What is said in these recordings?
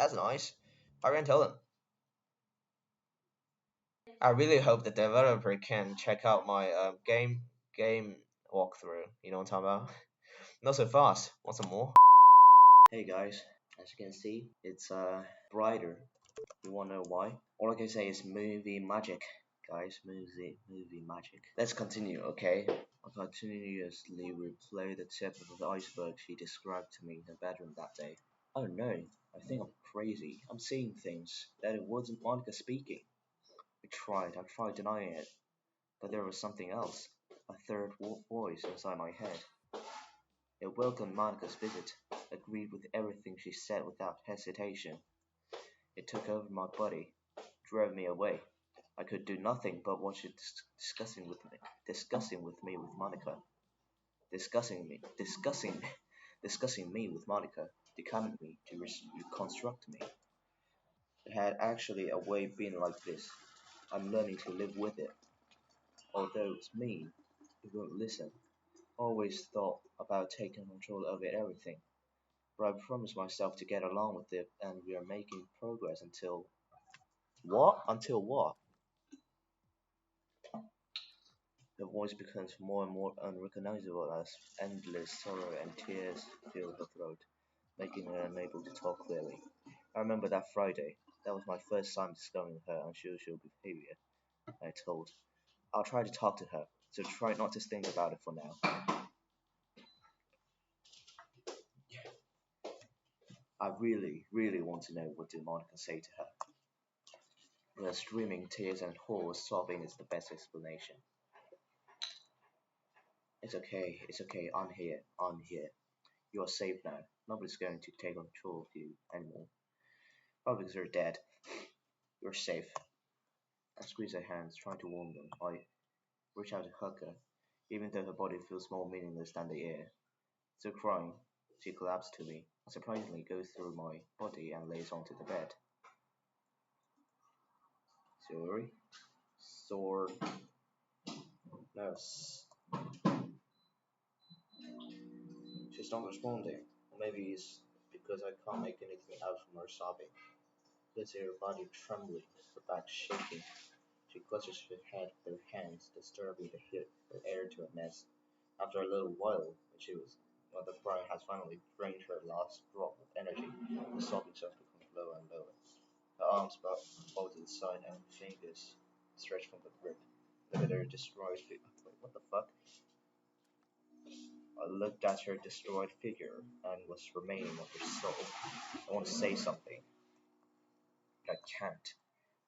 That's nice. I can tell them. I really hope the developer can check out my game walkthrough. You know what I'm talking about? Not so fast. Want some more? Hey guys, as you can see, it's brighter. You wanna know why? All I can say is movie magic, guys. Movie magic. Let's continue, okay? I continuously replay the tip of the iceberg she described to me in the bedroom that day. I don't know. I think I'm crazy. I'm seeing things that it wasn't Monica speaking. I tried denying it, but there was something else. A third voice inside my head. It welcomed Monica's visit, agreed with everything she said without hesitation. It took over my body, drove me away. I could do nothing but watch it discussing with me with Monica, discussing me with Monica, declaiming me to reconstruct me. It had actually a way been like this. I'm learning to live with it. Although it's mean, it won't listen. Always thought about taking control over everything. But I promised myself to get along with it, and we are making progress until. What? Until what? The voice becomes more and more unrecognizable as endless sorrow and tears fill her throat, making her unable to talk clearly. I remember that Friday. That was my first time discovering her unusual behavior. I told. I'll try to talk to her, so try not to think about it for now. I really, really want to know what did Monica say to her. The streaming tears and hoarse sobbing is the best explanation. It's okay, I'm here. You are safe now. Nobody's going to take control of you anymore. Probably because you're dead. You're safe. I squeeze her hands, trying to warm them. I reach out to hug her, even though her body feels more meaningless than the air. Still crying, she collapses to me, and surprisingly goes through my body and lays onto the bed. Sorry? Sore. No. She's not responding. Or maybe it's because I can't make anything out from her sobbing. You can see her body trembling, her back shaking. She clutches her head with her hands, disturbing the air to a mess. After a little while, when the cry has finally drained her last drop of energy, the sobbing starts to become lower and lower. Her arms bow to the side and fingers stretch from the grip. Look at her destroyed figure. Wait, what the fuck? I looked at her destroyed figure and what's remaining of her soul. I want to say something, but I can't.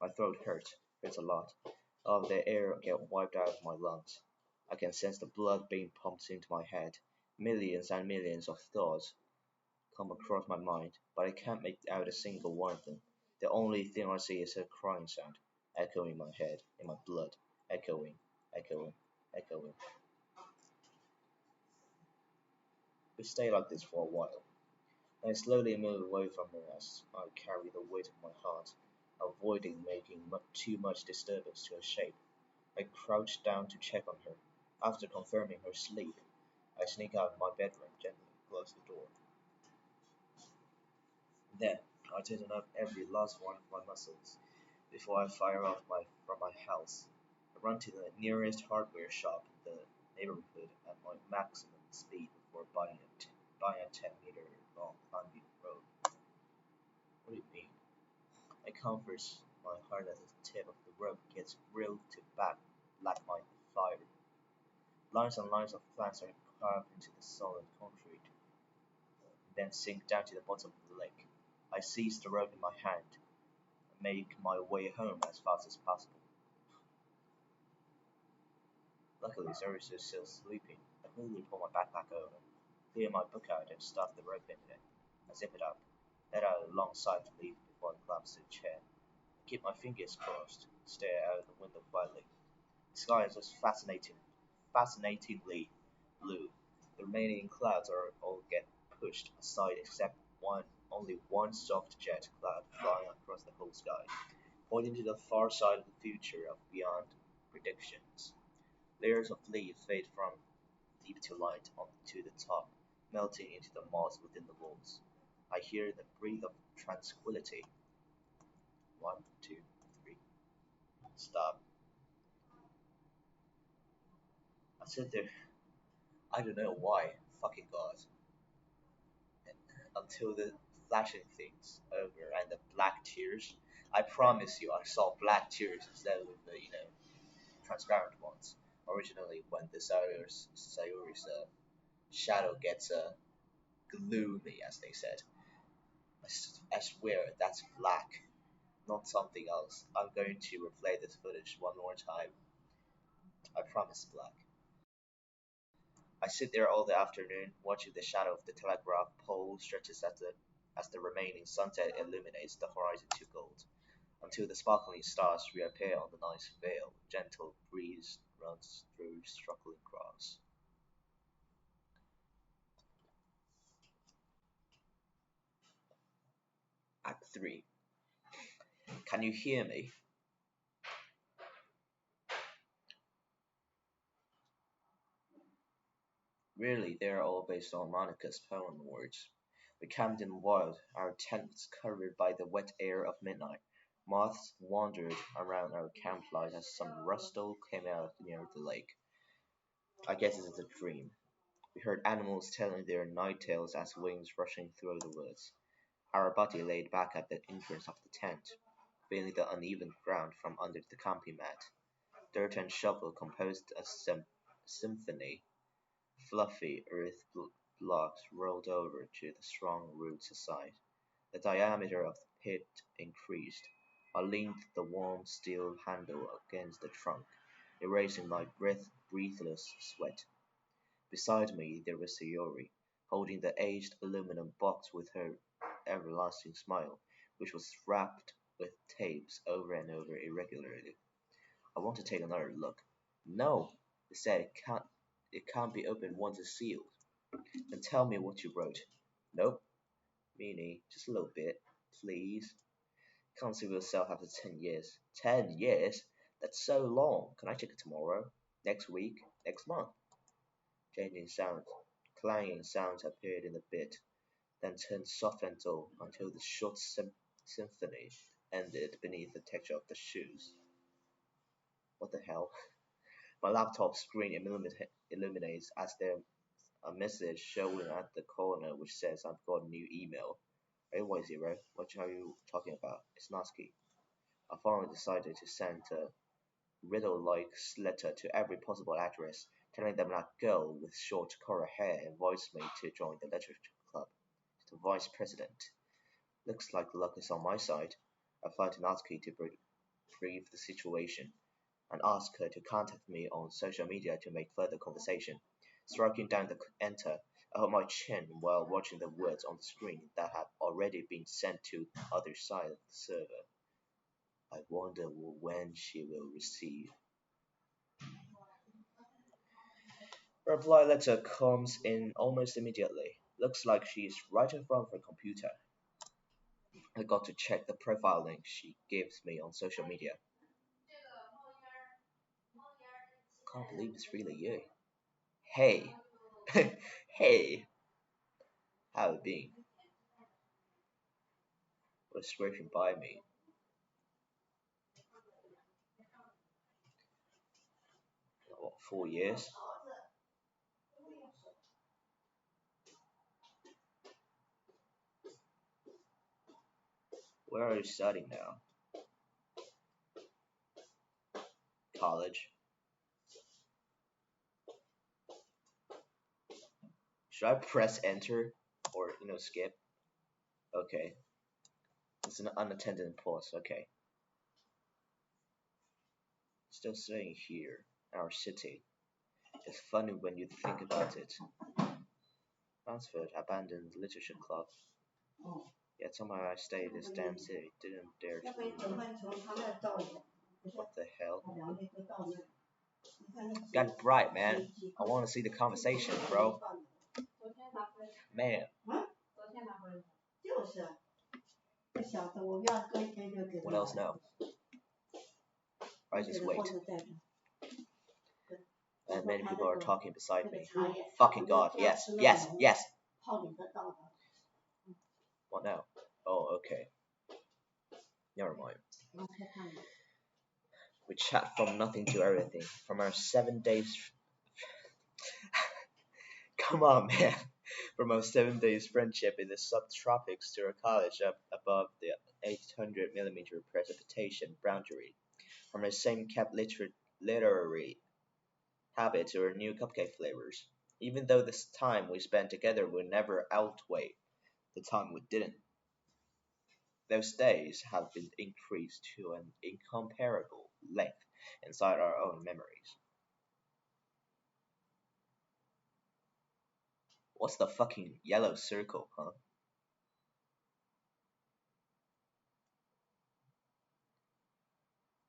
My throat hurts a lot. All of the air get wiped out of my lungs. I can sense the blood being pumped into my head. Millions and millions of thoughts come across my mind, but I can't make out a single one of them. The only thing I see is her crying sound, echoing in my head, in my blood, echoing, echoing, echoing. We stay like this for a while. I slowly move away from her as I carry the weight of my heart, avoiding making too much disturbance to her shape. I crouch down to check on her. After confirming her sleep, I sneak out of my bedroom, gently close the door. Then, I tighten up every last one of my muscles before I fire off from my house. I run to the nearest hardware shop in the neighborhood at my maximum speed before buying a 10-meter long unbeaten road. What do you mean? I comforts my heart as the tip of the rope gets grilled to black my fire. Lines and lines of plants are carved into the solid concrete, then sink down to the bottom of the lake. I seize the rope in my hand and make my way home as fast as possible. Luckily, Zeus is still sleeping. I quickly pull my backpack over, clear my book out, and stuff the rope into it. I zip it up, let out a long sigh of relief before I collapse to the chair. I keep my fingers crossed, stare out the window quietly. The sky is just fascinatingly blue. The remaining clouds all get pushed aside except only one soft jet cloud flying across the whole sky, pointing to the far side of the future of beyond predictions. Layers of leaves fade from deep to light onto the top, melting into the moss within the walls. I hear the breath of tranquility. 1, 2, 3. Stop. I sit there. I don't know why. Fucking God. Until the flashing things over and the black tears. I promise you, I saw black tears instead of the transparent ones. Originally, when the Sayori's shadow gets gloomy, as they said. I swear that's black, not something else. I'm going to replay this footage one more time. I promise black. I sit there all the afternoon, watching the shadow of the telegraph pole stretches as the remaining sunset illuminates the horizon to gold, until the sparkling stars reappear on the night's veil. Gentle breeze runs through struggling grass. Act 3. Can you hear me? Really, they are all based on Monica's poem words. We camped in the wild, our tent was covered by the wet air of midnight. Moths wandered around our campfire as some rustle came out near the lake. I guess it is a dream. We heard animals telling their night tales as winds rushing through the woods. Our body laid back at the entrance of the tent, feeling the uneven ground from under the camping mat. Dirt and shovel composed a symphony. Fluffy earth blocks rolled over to the strong roots aside. The diameter of the pit increased. I leaned the warm steel handle against the trunk, erasing my breathless sweat. Beside me there was Sayori, holding the aged aluminum box with her everlasting smile, which was wrapped with tapes over and over irregularly. I want to take another look. No, they said it can't be opened once it's sealed. Then tell me what you wrote. Nope, meanie, just a little bit, please. Can't see yourself after 10 years. 10 years? That's so long. Can I check it tomorrow? Next week? Next month? Changing sounds. Clanging sounds appeared in the bit, then turned soft and dull until the short symphony ended beneath the texture of the shoes. What the hell? My laptop screen illuminates as there a message showing at the corner which says I've got a new email. AY0, what are you talking about? It's Natsuki. I finally decided to send a riddle-like letter to every possible address, telling them that girl with short coral hair invites me to join the literature club. The vice president. Looks like luck is on my side. I fly to Natsuki to brief the situation and ask her to contact me on social media to make further conversation. Striking down the enter, I hold my chin while watching the words on the screen that have already been sent to the other side of the server. I wonder when she will receive. Reply letter comes in almost immediately. Looks like she is right in front of her computer. I got to check the profile link she gives me on social media. Can't believe it's really you. Hey, hey, how it been? Was scraping by me. What, 4 years? Where are you studying now? College. Should I press enter or skip? Okay. It's an unattended pause. Okay. Still staying here, our city. It's funny when you think about it. Ransford abandoned the literature club. Yet somehow I stayed in this damn city. Didn't dare to leave. What the hell? Got it bright, man. I want to see the conversation, bro. Man. What else now? I just wait. And many people are talking beside me. Fucking God, yes, yes, yes. What now? Oh, okay. Never mind. We chat from nothing to everything. From our 7 days. Come on, man. From our 7 days friendship in the subtropics to our college up above the 800 millimeter precipitation boundary. From our same kept literary habit to our new cupcake flavors. Even though this time we spent together would never outweigh the time we didn't. Those days have been increased to an incomparable length inside our own memories. What's the fucking yellow circle, huh?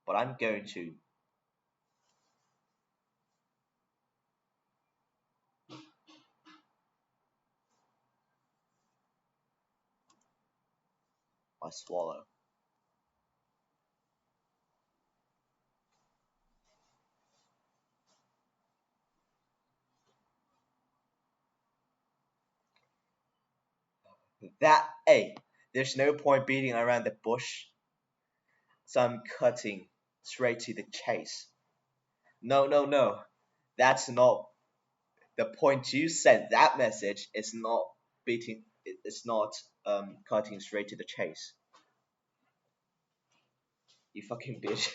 But I'm going to. I swallow. Hey, there's no point beating around the bush, so I'm cutting straight to the chase. No, no, no. That's not the point you sent. That message is not beating. It's not cutting straight to the chase. You fucking bitch.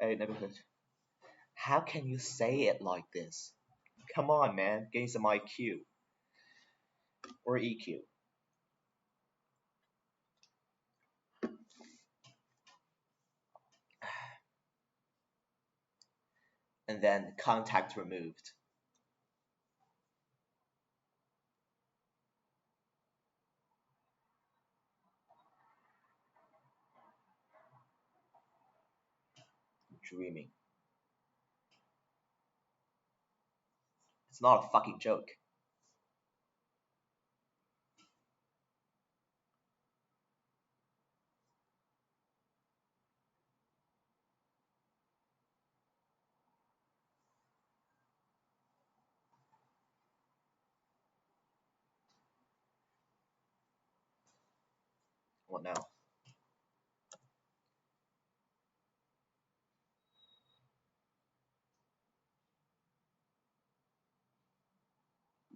Hey, neighborhood. How can you say it like this? Come on, man. Gain some IQ or EQ. And then contact removed. Dreaming. It's not a fucking joke. What now?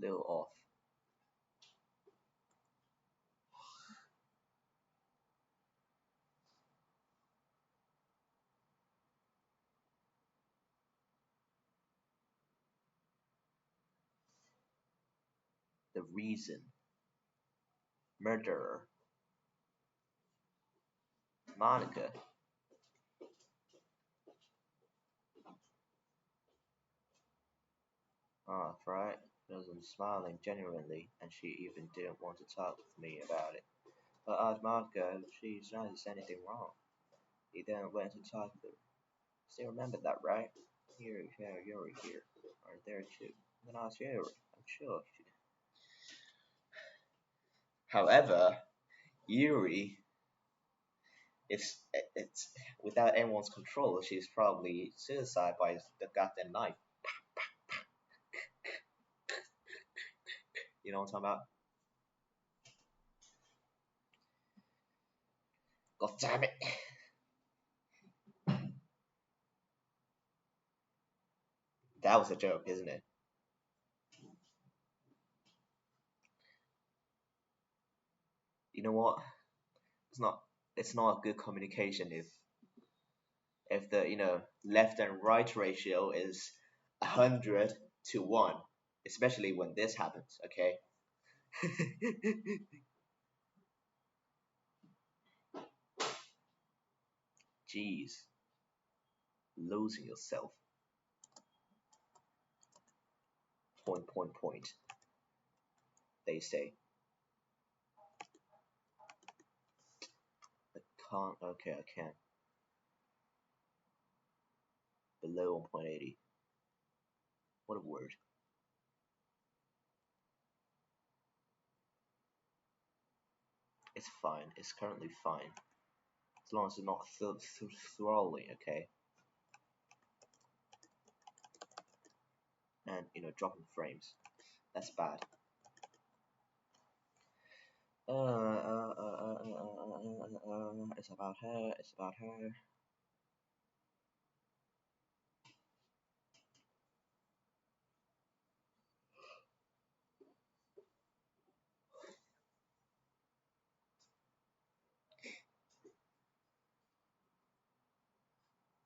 Little off. The reason. Murderer. Monica. Ah, right. Wasn't smiling genuinely, and she even didn't want to talk with me about it. But asked Monica if she's noticed anything wrong. He then went to talk to her. Still remember that, right? Yuri, yeah, Yuri here. Are there too? Then asked Yuri. I'm sure she did. However, Yuri, it's without anyone's control, she's probably suicide by the goddamn knife. You know what I'm talking about? God damn it! That was a joke, isn't it? You know what? It's not. It's not a good communication if the left and right ratio is 100 to 1, especially when this happens. Okay. Jeez, losing yourself. Point, point, point. They say. I can't. Okay, I can. Below 1.80. What a word. It's fine. It's currently fine. As long as it's not throttling, okay? And, dropping frames. That's bad. It's about her. It's about her.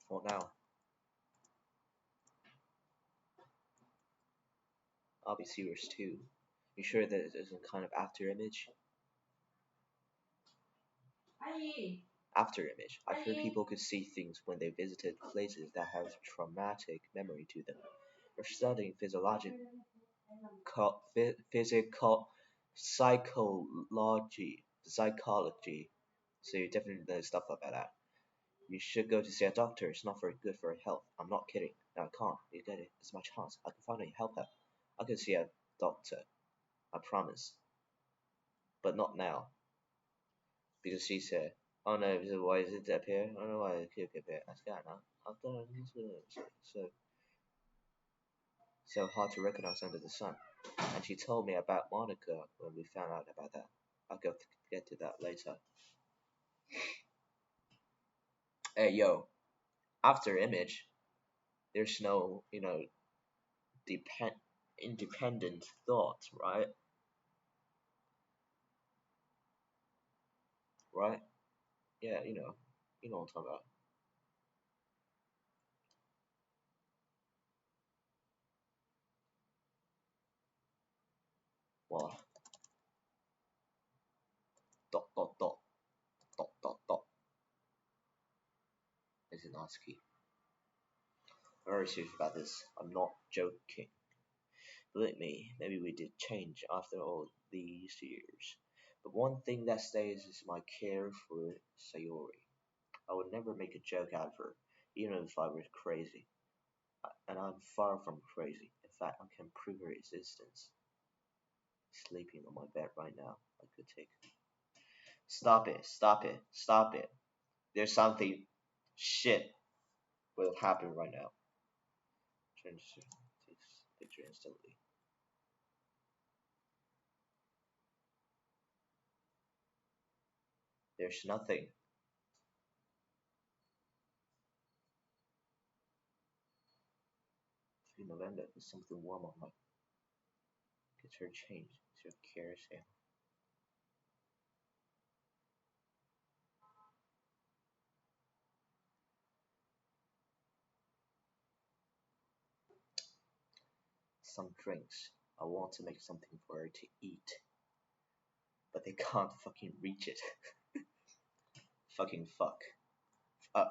What now? I'll be serious too. You sure that it isn't kind of after image? After image. I've heard people could see things when they visited places that have traumatic memory to them. We're studying physical psychology. So you definitely know stuff about that. You should go to see a doctor. It's not very good for your health. I'm not kidding. No, I can't. You get it. It's my chance. I can finally help her. I can see a doctor. I promise. But not now. Because she said, oh no, why is it up here? I don't know why it keep up here. I said, no. I've done so hard to recognize under the sun. And she told me about Monica when we found out about that. I'll get to that later. Hey yo, after image, there's no, depend independent thoughts, right? Right? Yeah, you know what I'm talking about. Well, dot dot dot dot dot dot is an ASCII. I'm very serious about this. I'm not joking. Believe me, maybe we did change after all these years. But one thing that stays is my care for Sayori. I would never make a joke out of her, even if I was crazy. And I'm far from crazy. In fact, I can prove her existence. Sleeping on my bed right now. I could take. Stop it, stop it, stop it. There's something shit will happen right now. Change takes picture instantly. There's nothing. In November, there's something warm on my. Get her change. It's your cares. Yeah. Some drinks. I want to make something for her to eat, but they can't fucking reach it. Fucking fuck. Uh,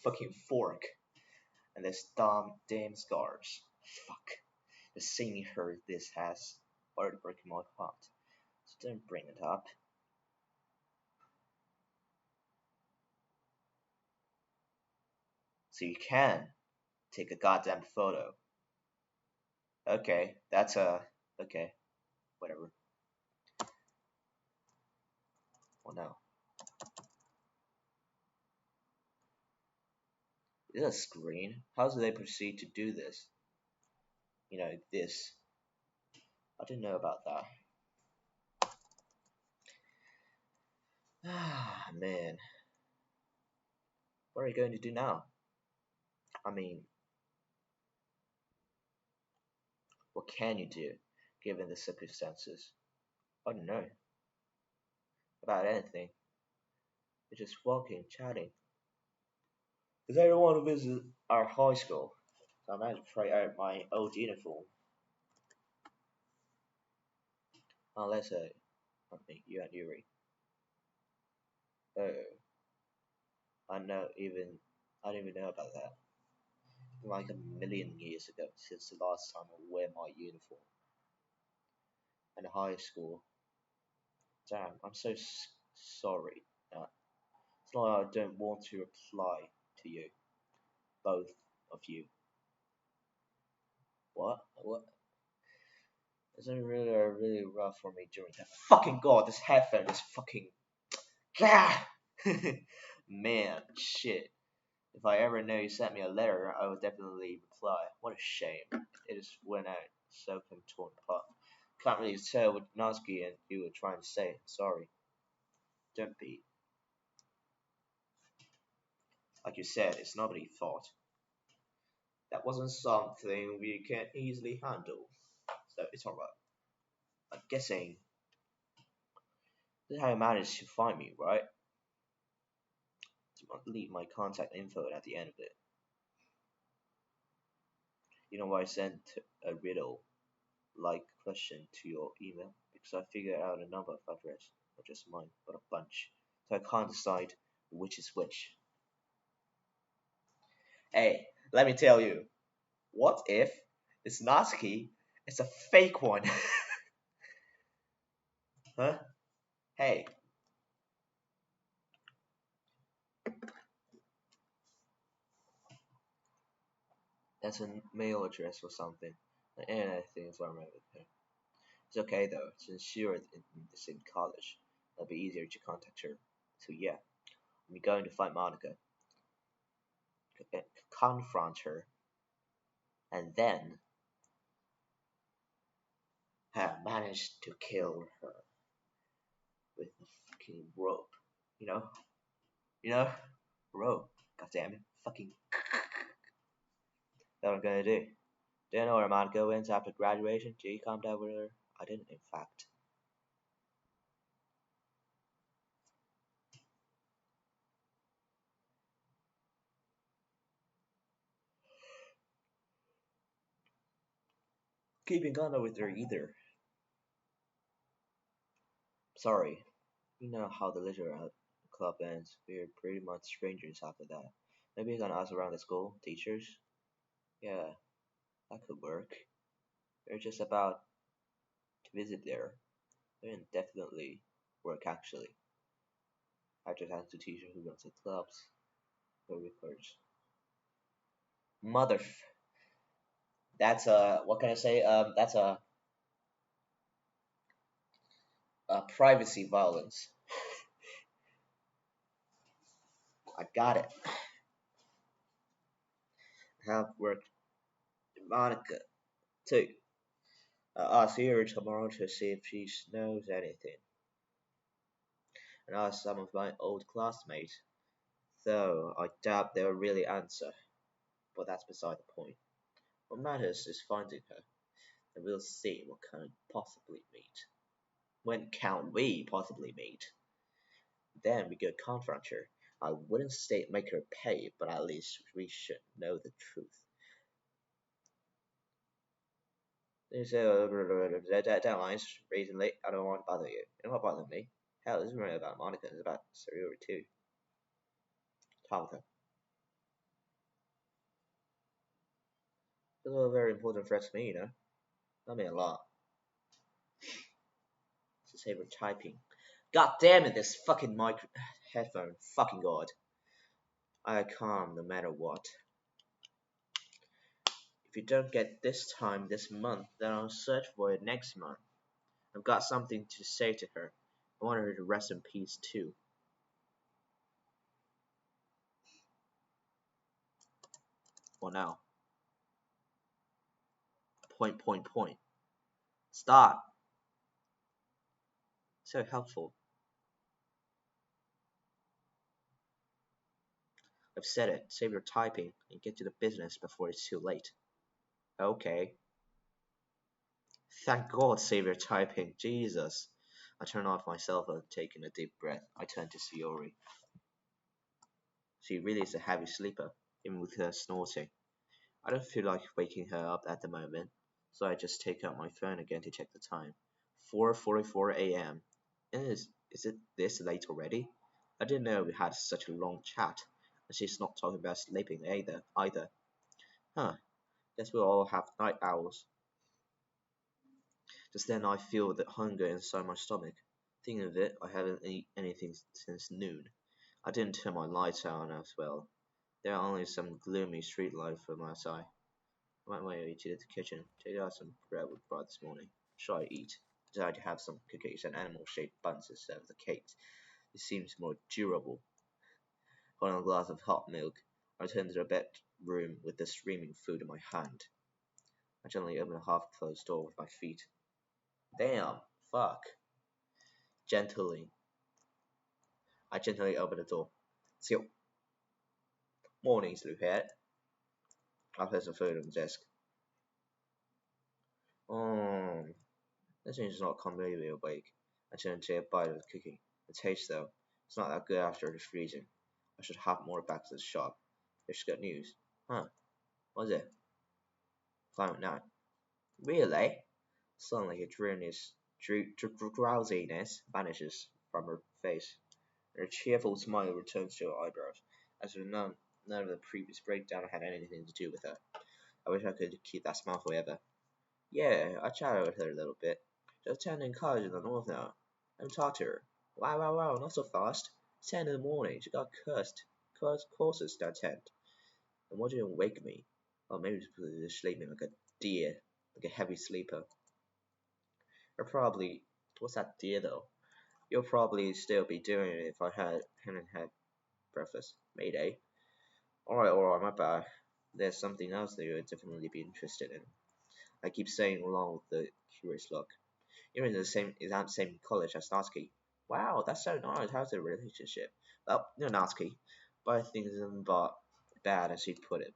fucking fork. And there's damn scars. Fuck. The seeing her this has already broken my heart. So don't bring it up. So you can take a goddamn photo. Okay, that's a okay, whatever. Well, no, is it a screen? How do they proceed to do this? This. I didn't know about that. Ah, man, what are you going to do now? I mean, what can you do, given the circumstances? I don't know about anything. We're just walking, chatting. Does anyone want to visit our high school? So I might try out my old uniform. Unless I think you and Yuri. Oh, I know even I didn't even know about that. Like a million years ago since the last time I wear my uniform. And high school. Damn, I'm so sorry. It's like I don't want to reply to you, both of you. What? What? It's been really rough for me during that. Fucking god, this headphone is fucking. Ah! Man, shit. If I ever know you sent me a letter, I would definitely reply. What a shame. It just went out so torn apart. Can't really tell what Natsuki and you were trying to say. Sorry. Don't be. Like you said, it's nobody's fault. That wasn't something we can easily handle. So it's alright. I'm guessing this is how you managed to find me, right? Leave my contact info at the end of it. You know why I sent a riddle like question to your email? Because I figured out a number of addresses, not just mine, but a bunch. So I can't decide which is which. Hey, let me tell you, what if this Natsuki is a fake one? Huh? Hey, that's a mail address or something. And I think it's what I'm right with her. It's okay though, since you're in the same college, it'll be easier to contact her. So yeah, I'm going to find Monica, confront her, and then have managed to kill her with a fucking rope. You know? You know? Rope. God damn it. Fucking. That's what I'm gonna do. Do you know where Monica went after graduation? Did you come down with her? I didn't, in fact. Keep in contact with her either. Sorry. You know how the leisure club ends. We're pretty much strangers after that. Maybe you can ask around the school, teachers. Yeah, that could work. We're just about to visit there. They can definitely work actually. I just asked the teacher who runs the clubs. The records. Mother. That's a what can I say? That's a privacy violence. I got it. I have worked with Monica too. I'll see her tomorrow to see if she knows anything. And ask some of my old classmates, though I doubt they'll really answer. But that's beside the point. What matters is finding her, and we'll see what can possibly meet. When can we possibly meet? Then we could confront her. I wouldn't say make her pay, but at least we should know the truth. They say, deadline's raising late. I don't want to bother you. You don't want to bother me. Hell, this isn't really about Monica. It's about Sayori too. Tabitha. It's a very important threat to me, you know. Not me a lot. It's a saber typing. God damn it, this fucking mic headphone. Fucking god. I come no matter what. If you don't get this time this month, then I'll search for it next month. I've got something to say to her. I want her to rest in peace too. Well now. Point, point, point. Stop. So helpful. I've said it. Save your typing and get to the business before it's too late. Okay. Thank God, save your typing. Jesus. I turn off my cell phone, taking a deep breath. I turn to Sayori. She really is a heavy sleeper, even with her snorting. I don't feel like waking her up at the moment, so I just take out my phone again to check the time. 4:44 a.m. And is it this late already? I didn't know we had such a long chat, and she's not talking about sleeping either. Huh, guess we'll all have night owls. Just then I feel the hunger inside my stomach. Thinking of it, I haven't eaten anything since noon. I didn't turn my lights on as well. There are only some gloomy street lights from outside. I went my way to the kitchen, take out some bread we brought this morning. Try to eat. Decided to have some cookies and animal-shaped buns instead of the cakes. It seems more durable. Holding a glass of hot milk, I returned to the bedroom with the streaming food in my hand. I gently opened the half-closed door with my feet. Damn, fuck. Gently. I gently open the door. Seal. Morning, sleephead. I place the food on the desk. Oh, this is not completely awake. I turn to take a bite of the cookie. The taste, though, it's not that good after the freezing. I should have more back to the shop. There's good news. Huh, what's it? Climate 9. Really? Suddenly, drowsiness vanishes from her face. Her cheerful smile returns to her eyebrows, as if none of the previous breakdown had anything to do with her. I wish I could keep that smile forever. Yeah, I chatted with her a little bit. She's attending college in the north now. I haven't talked to her. Wow, not so fast. 10 in the morning, she got courses to attend. And why didn't wake me? Or maybe it's because she's sleeping like a deer, like a heavy sleeper. Or probably, what's that deer though? You'll probably still be doing it if I hadn't had breakfast. Mayday. Alright, my bad. There's something else that you'd definitely be interested in. I keep saying along with the curious look. You're in the same college as Natsuki. Wow, that's so nice. How's the relationship? Well, you're Natsuki, but I think it's about bad as you put it.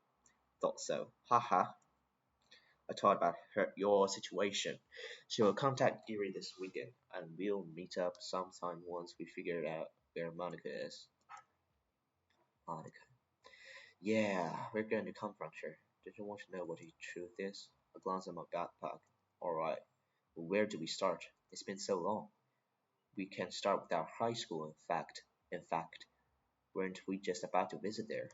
Thought so. Haha. I thought about your situation. She will contact Giri this weekend, and we'll meet up sometime once we figure out where Monica is. Monica. Yeah, we're going to confront her. Did you want to know what the truth is? I glance at my backpack. Alright, well, where do we start? It's been so long. We can start with our high school, In fact, weren't we just about to visit there?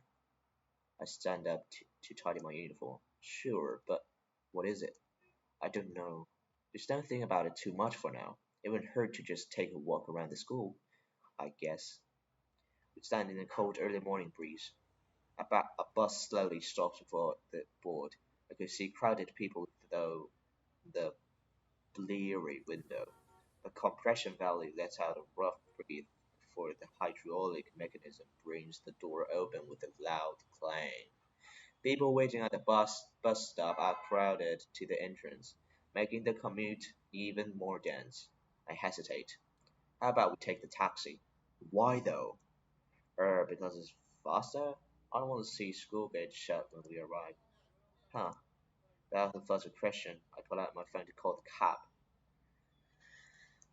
I stand up to tidy my uniform. Sure, but what is it? I don't know. Just don't think about it too much for now. It wouldn't hurt to just take a walk around the school, I guess. We stand in the cold early morning breeze. A bus slowly stops before the board. I could see crowded people through the bleary window. The compression valve lets out a rough breath before the hydraulic mechanism brings the door open with a loud clang. People waiting at the bus stop are crowded to the entrance, making the commute even more dense. I hesitate. How about we take the taxi? Why though? Because it's faster? I don't want to see school gates shut when we arrive. Huh. Without a further question, I pull out my phone to call the cab.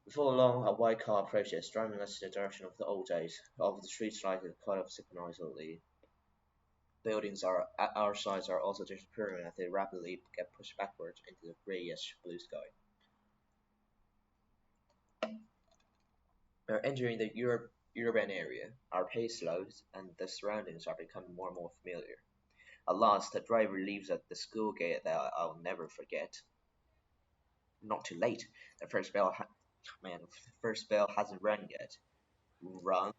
Before long, a white car approaches, driving us in the direction of the old days, of the streets lighted cut off synchronously. Buildings at our sides are also disappearing as they rapidly get pushed backwards into the grayish blue sky. We are entering the urban area. Our pace slows, and the surroundings are becoming more and more familiar. At last, the driver leaves at the school gate that I'll never forget. Not too late. The first bell, man, the first bell hasn't rung yet. Rung,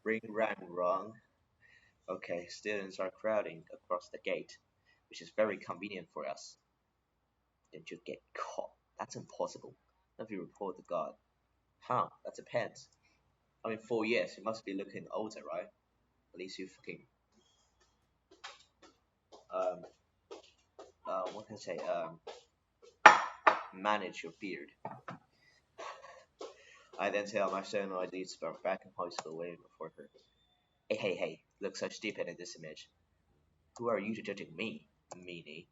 ring, rang, rung. Okay, students are crowding across the gate, which is very convenient for us. Didn't you get caught? That's impossible. If you report the guard. Huh, that depends. I mean, 4 years, you must be looking older, right? At least you fucking, um, what can I say, manage your beard. I then tell my son I need to start back in high school waiting for her. Hey, look so stupid in this image. Who are you to judging me, meanie?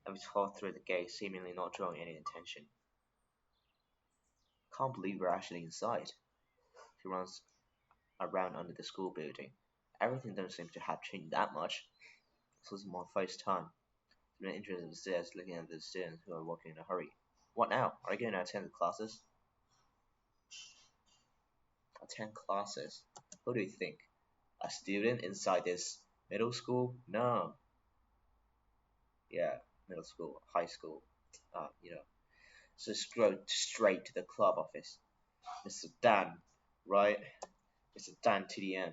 I was hauled through the gate, seemingly not drawing any attention. Can't believe we're actually inside. He runs around under the school building. Everything doesn't seem to have changed that much. This was my first time. I've been interested in the stairs, looking at the students who are walking in a hurry. What now? Are you going to attend the classes? Attend classes? Who do you think? A student inside this middle school? No. Yeah, middle school, high school. You know. So go straight to the club office. Mr. Dan, right? Mr. Dan to the end.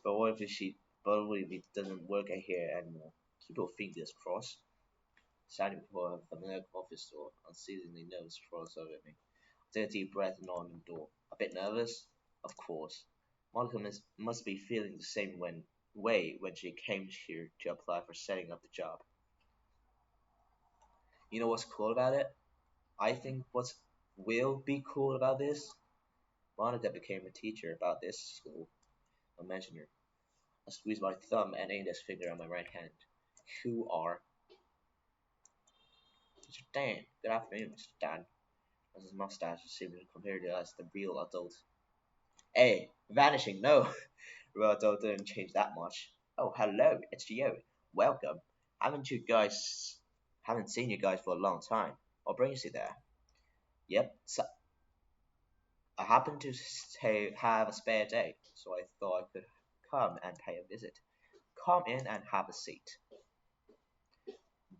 But what if it doesn't work here anymore? Keep your fingers crossed. Standing before a familiar office door, unseasonably nervous crawls over me. I take a deep breath and on the door. A bit nervous? Of course. Monica must be feeling the same way when she came here to apply for setting up the job. You know what's cool about it? I think will be cool about this? Monica became a teacher about this school. I'll mention her. I squeezed my thumb and index finger on my right hand. Who are Mr. Dan? Good afternoon, Mr. Dan. As his mustache seemed to compare to us, the real adult. Hey, vanishing, no. Real adult didn't change that much. Oh, hello, it's you. Welcome. Haven't seen you guys for a long time. What brings you there? Yep, so I happen to have a spare day, so I thought I could come and pay a visit. Come in and have a seat.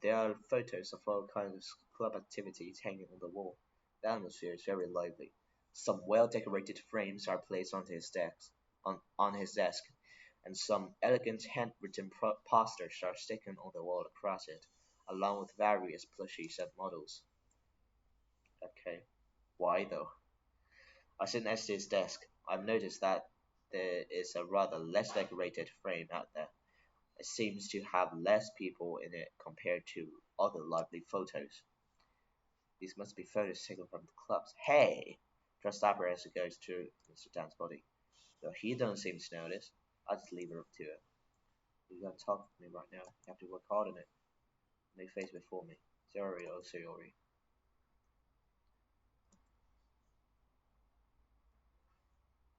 There are photos of all kinds of club activities hanging on the wall. The atmosphere is very lively. Some well-decorated frames are placed on his desk, and some elegant handwritten posters are sticking on the wall across it, along with various plushies and models. Okay, why though? I sit next to his desk. I've noticed that there is a rather less decorated frame out there. It seems to have less people in it compared to other lively photos. These must be photos taken from the clubs. Hey! Just stop as it goes to Mr. Dan's body. Though he doesn't seem to notice. I'll just leave it up to it. You gotta talk to me right now. You have to work hard on it. Make face before me. Sorry, oh sorry.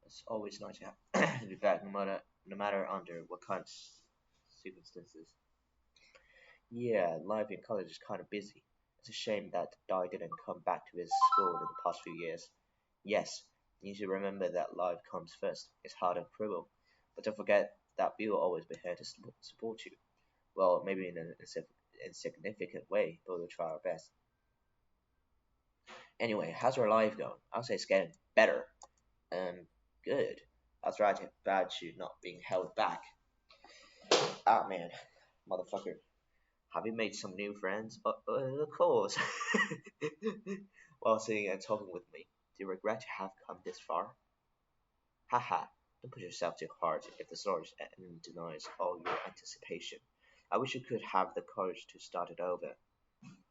It's always nice to have to be back no matter under what kind of circumstances. Yeah, life in college is kind of busy. It's a shame that Dai didn't come back to his school in the past few years. Yes, you should remember that life comes first. It's hard and cruel. But don't forget that we will always be here to support you. Well, maybe in an insignificant way, but we'll try our best. Anyway, how's your life going? I'll say it's getting better. Good. That's right about you not being held back. Ah, man. Motherfucker. Have you made some new friends? Of course. While sitting and talking with me, do you regret to have come this far? Haha, don't put yourself too hard if the story denies all your anticipation. I wish you could have the courage to start it over.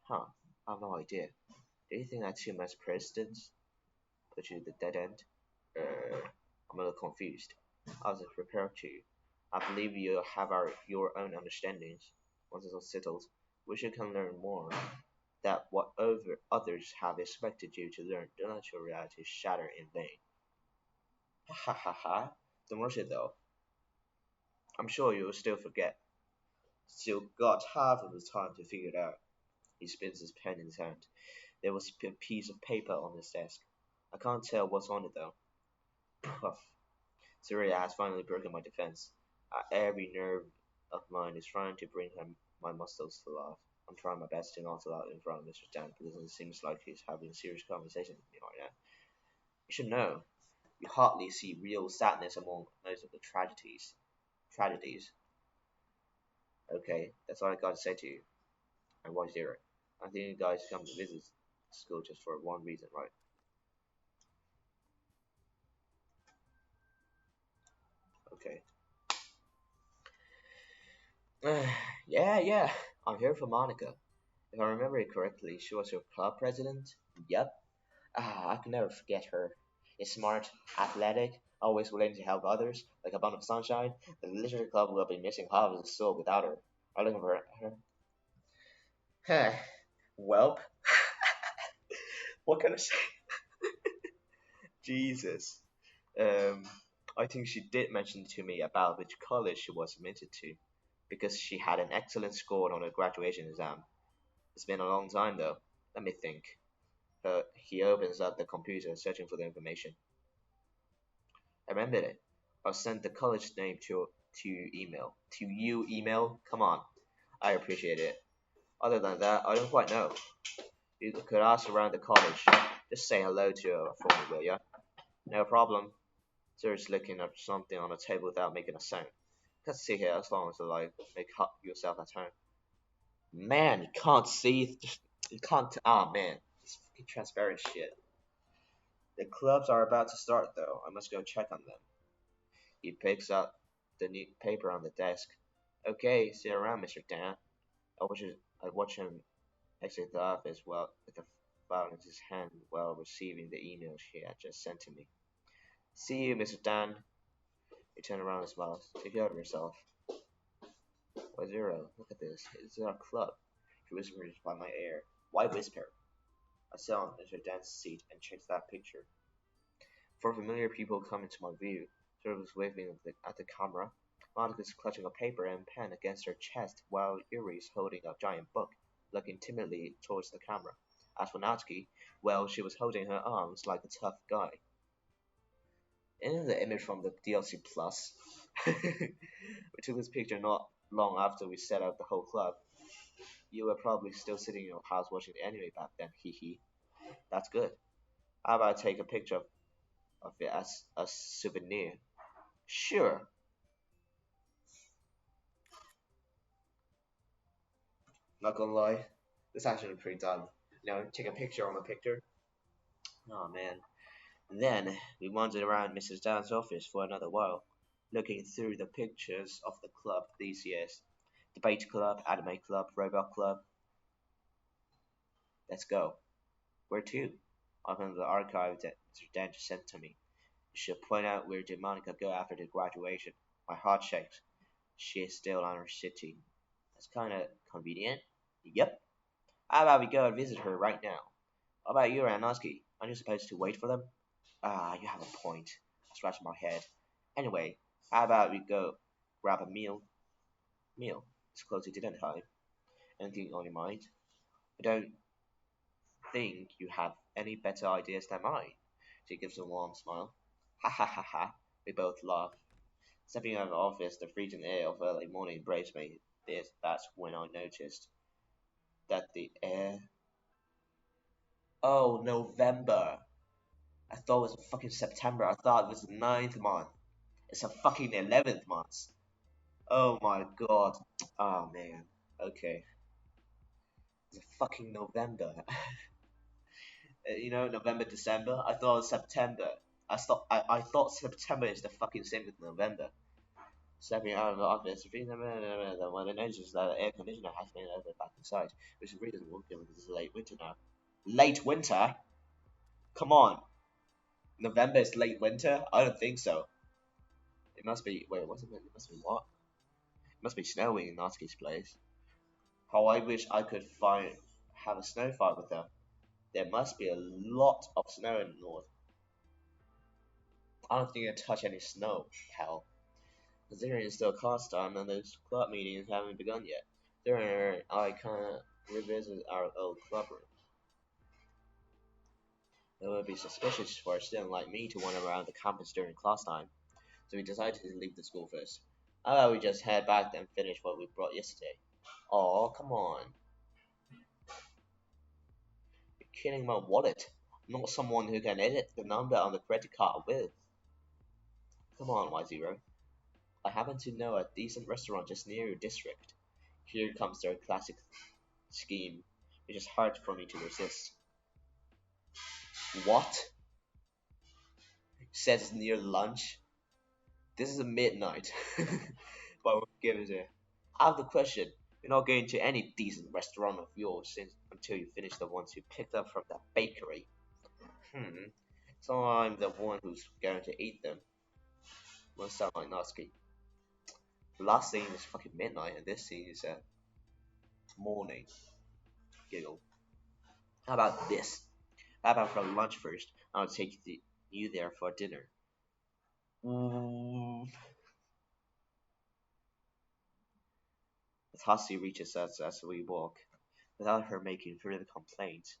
Huh, I have no idea. Do you think that too much precedence put you to the dead end? I'm a little confused. I was prepared to. I believe you have your own understandings. Once it's all settled, wish you can learn more. That what others have expected you to learn, don't let your reality shatter in vain. Ha ha ha. Don't rush it though. I'm sure you'll still forget. Still got half of the time to figure it out. He spins his pen in his hand. There was a piece of paper on his desk. I can't tell what's on it though. Puff. Syria has finally broken my defense. Every nerve of mine is trying to bring my muscles to life. I'm trying my best to not to laugh in front of Mr. Dan because it seems like he's having a serious conversation with me right now. You should know, you hardly see real sadness among most of the tragedies. Tragedies. Okay, that's all I got to say to you. And why zero? I think you guys come to visit school just for one reason, right? Okay. Yeah. I'm here for Monica. If I remember it correctly, she was your club president? Yep. I can never forget her. Is smart, athletic, always willing to help others, like a bun of sunshine. The literary club will be missing half of its soul without her. Are looking for her? Welp. What can I say? Jesus. Um, I think she did mention to me about which college she was admitted to, because she had an excellent score on her graduation exam. It's been a long time though. Let me think. He opens up the computer, searching for the information. I remembered it. I'll send the college name to you email. To you email? Come on. I appreciate it. Other than that, I don't quite know. You could ask around the college. Just say hello to her for me, will ya? No problem. Sir's looking at something on the table without making a sound. Can't sit here as long as you like. Make yourself at home. Man, you can't see. You can't. Ah, man. It's fucking transparent shit. The clubs are about to start, though. I must go check on them. He picks up the new paper on the desk. Okay, sit around, Mr. Dan. I watch him exit the office well with a file in his hand while receiving the email she had just sent to me. See you, Mr. Dan. He turned around and smiled. Take care of yourself. Why Zero? Look at this. It's our club. She whispered by my ear. Why whisper? I sat on Mr. Dan's seat and checked that picture. Four familiar people come into my view. Zero was waving at the camera. Monica's clutching a paper and pen against her chest, while Yuri's holding a giant book, looking timidly towards the camera. As for Natsuki, well, she was holding her arms like a tough guy. In the image from the DLC Plus, we took this picture not long after we set up the whole club. You were probably still sitting in your house watching anime back then, hee hee. That's good. How about I take a picture of it as a souvenir? Sure. Not gonna lie, this is actually pretty dumb. Take a picture on a picture. Oh man. Then we wandered around Mrs. Dan's office for another while, looking through the pictures of the club these years. Debate club, anime club, robot club. Let's go. Where to? Open the archive that Mr. Dan just sent to me. You should point out where did Monica go after the graduation. My heart shakes. She is still on her sitting. That's kinda convenient. Yep. How about we go and visit her right now? What about you, Ranoski? Aren't you supposed to wait for them? Ah, you have a point. I scratched my head. Anyway, how about we go grab a meal? Meal? It's close to dinner time. Anything on your mind? I don't think you have any better ideas than mine. She gives a warm smile. Ha ha ha ha. We both laugh. Stepping out of the office, the freezing air of early morning embraced me. That's when I noticed that the air. Oh, November. I thought it was fucking September. I thought it was the ninth month. It's a fucking 11th month. Oh my god. Oh man. Okay. It's a fucking November. November, December. I thought it was September. I thought September is the fucking same with November. Stepping out of the office, when I noticed that the air conditioner has been over back inside, which is reasonable given this is late winter now. Late winter? Come on. November is late winter? I don't think so. It must be. Wait, what's it? It must be what? It must be snowing in Natsuki's place. How I wish I could have a snow fight with her. There must be a lot of snow in the north. I don't think I touch any snow, pal. Considering it's still class time and those club meetings haven't begun yet. There, I can't revisit our old club room. It would be suspicious for a student like me to wander around the campus during class time, so we decided to leave the school first. How about we just head back and finish what we brought yesterday? Oh, come on. You're killing my wallet. I'm not someone who can edit the number on the credit card with. Come on, Y0. I happen to know a decent restaurant just near your district. Here comes their classic scheme, which is hard for me to resist. What? Says near lunch? This is a midnight. But we'll give it a. Out of the question. You're not going to any decent restaurant of yours until you finish the ones you picked up from that bakery. So I'm the one who's going to eat them. Won't sound like Natsuki. The last scene is fucking midnight, and this scene is morning. Giggle. How about this? How about for lunch first? I'll take you there for dinner. As Hasi reaches us as we walk, without her making further complaints,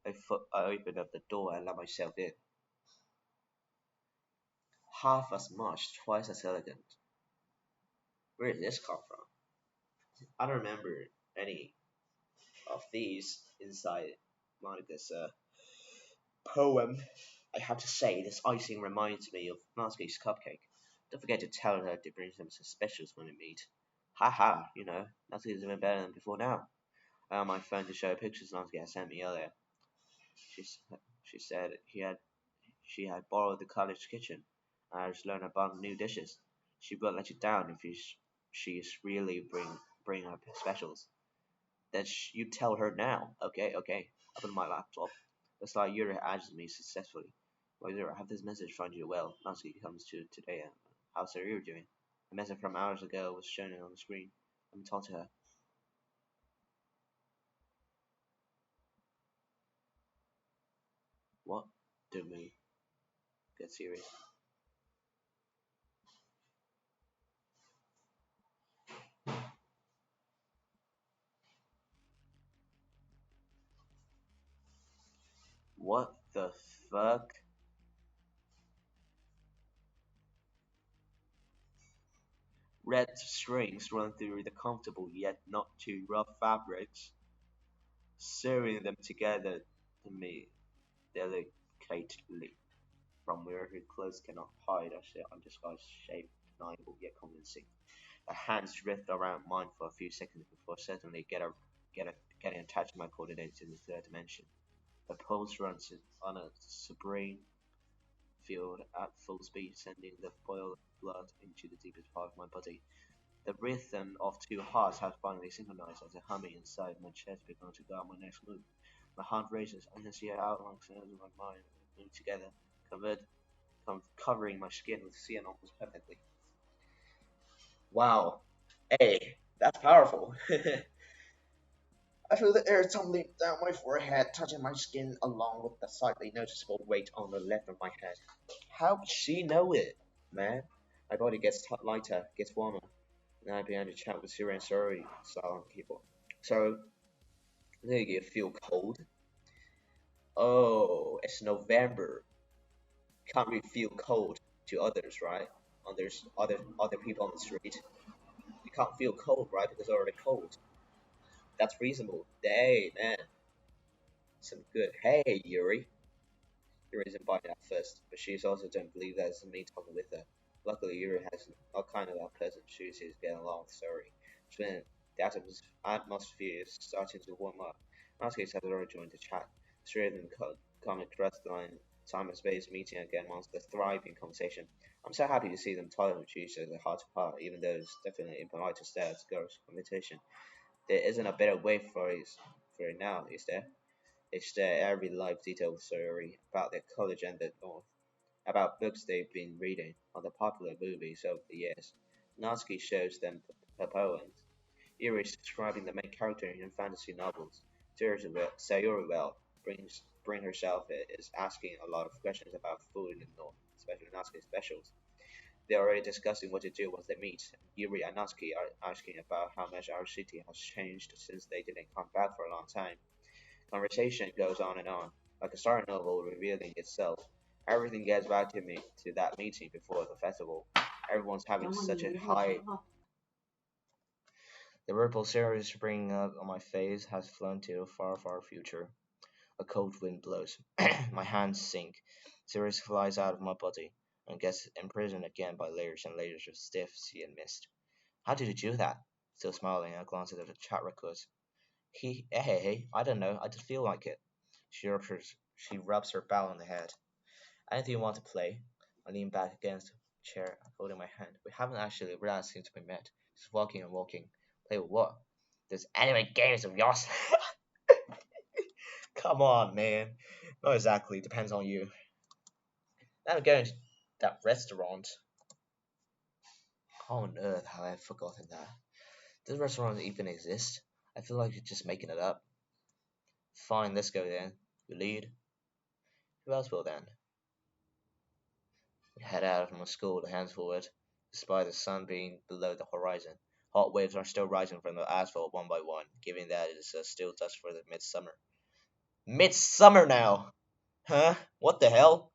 I open up the door and let myself in. Half as much, twice as elegant. Where did this come from? I don't remember any of these inside Monica's poem. I have to say, this icing reminds me of Natsuki's cupcake. Don't forget to tell her to bring some specials when we meet. Haha, Natsuki's even better than before now. I on my phone to show pictures Natsuki had sent me earlier. She said she had borrowed the college kitchen, and I just learned a bunch of new dishes. She won't let you down if she's really bring up specials. Then you tell her now. Okay. Open my laptop. Looks like Yuri added me successfully. Well, Yuri, I have this message find you well. Natsuki comes to today. How's Yuri doing? A message from hours ago was shown on the screen. Let me talk to her. What? Don't move. Get serious. What the fuck? Red strings run through the comfortable yet not too rough fabrics, sewing them together to me delicately, from where her clothes cannot hide a undisguised shape, undeniable yet convincing. Her hands drift around mine for a few seconds before suddenly get a, getting attached to my coordinates in the third dimension. The pulse runs on a supreme field at full speed, sending the boiled blood into the deepest part of my body. The rhythm of two hearts has finally synchronized as the humming inside my chest began to guide my next move. My heart races. I can see her outline of my mind move together, covered, covering my skin with cyan almost perfectly. Wow. Hey, that's powerful. I feel the air tumbling down my forehead, touching my skin along with the slightly noticeable weight on the left of my head. How would she know it, man? My body gets lighter, gets warmer, and I began to chat with Siri and Suri silent people. So, do you feel cold? Oh, it's November. Can't really feel cold to others, right? Other people on the street. You can't feel cold, right? Because they're already cold. That's reasonable. Hey, man, some good. Hey, Yuri. Yuri isn't biting at first, but she also don't believe that it's me talking with her. Luckily, Yuri has all kind of pleasant she's getting along with Suri. Then the atmosphere is starting to warm up. Natsuki has already joined the chat. Three of them come across the line, time and space meeting again amongst the thriving conversation. I'm so happy to see them talking with each other heart to heart, even though it's definitely impolite to stare at girls' conversation. There isn't a better way for it now, is there? They share every life detail story about their college and the North, about books they've been reading, on the popular movies over the years. Natsuki shows them her poems. Yuri is describing the main character in fantasy novels. Sayuri well bring herself is asking a lot of questions about food in the North, especially Natsuki's specials. They're already discussing what to do once they meet. Yuri and Natsuki are asking about how much our city has changed since they didn't come back for a long time. Conversation goes on and on, like a star novel revealing itself. Everything gets back to me to that meeting before the festival. Everyone's having such a high. The ripple series springing up on my face has flown to a far, far future. A cold wind blows. My hands sink. Sirius flies out of my body and gets imprisoned again by layers and layers of stiff sea and mist. How did you do that? Still smiling, I glance at the chat records. Hey, I don't know. I just feel like it. She rubs her bow on the head. Anything you want to play? I lean back against the chair, holding my hand. We haven't actually really since we met. Just walking and walking. Play with what? Those anime games of yours. Come on, man. Not exactly. Depends on you. Now I'm going to that restaurant. How on earth have I forgotten that? Does restaurant even exist? I feel like you're just making it up. Fine, let's go then. You lead. Who else will then? We head out from school, the hands forward, despite the sun being below the horizon. Hot waves are still rising from the asphalt one by one, giving that it is still dust for the midsummer. Midsummer now! Huh? What the hell?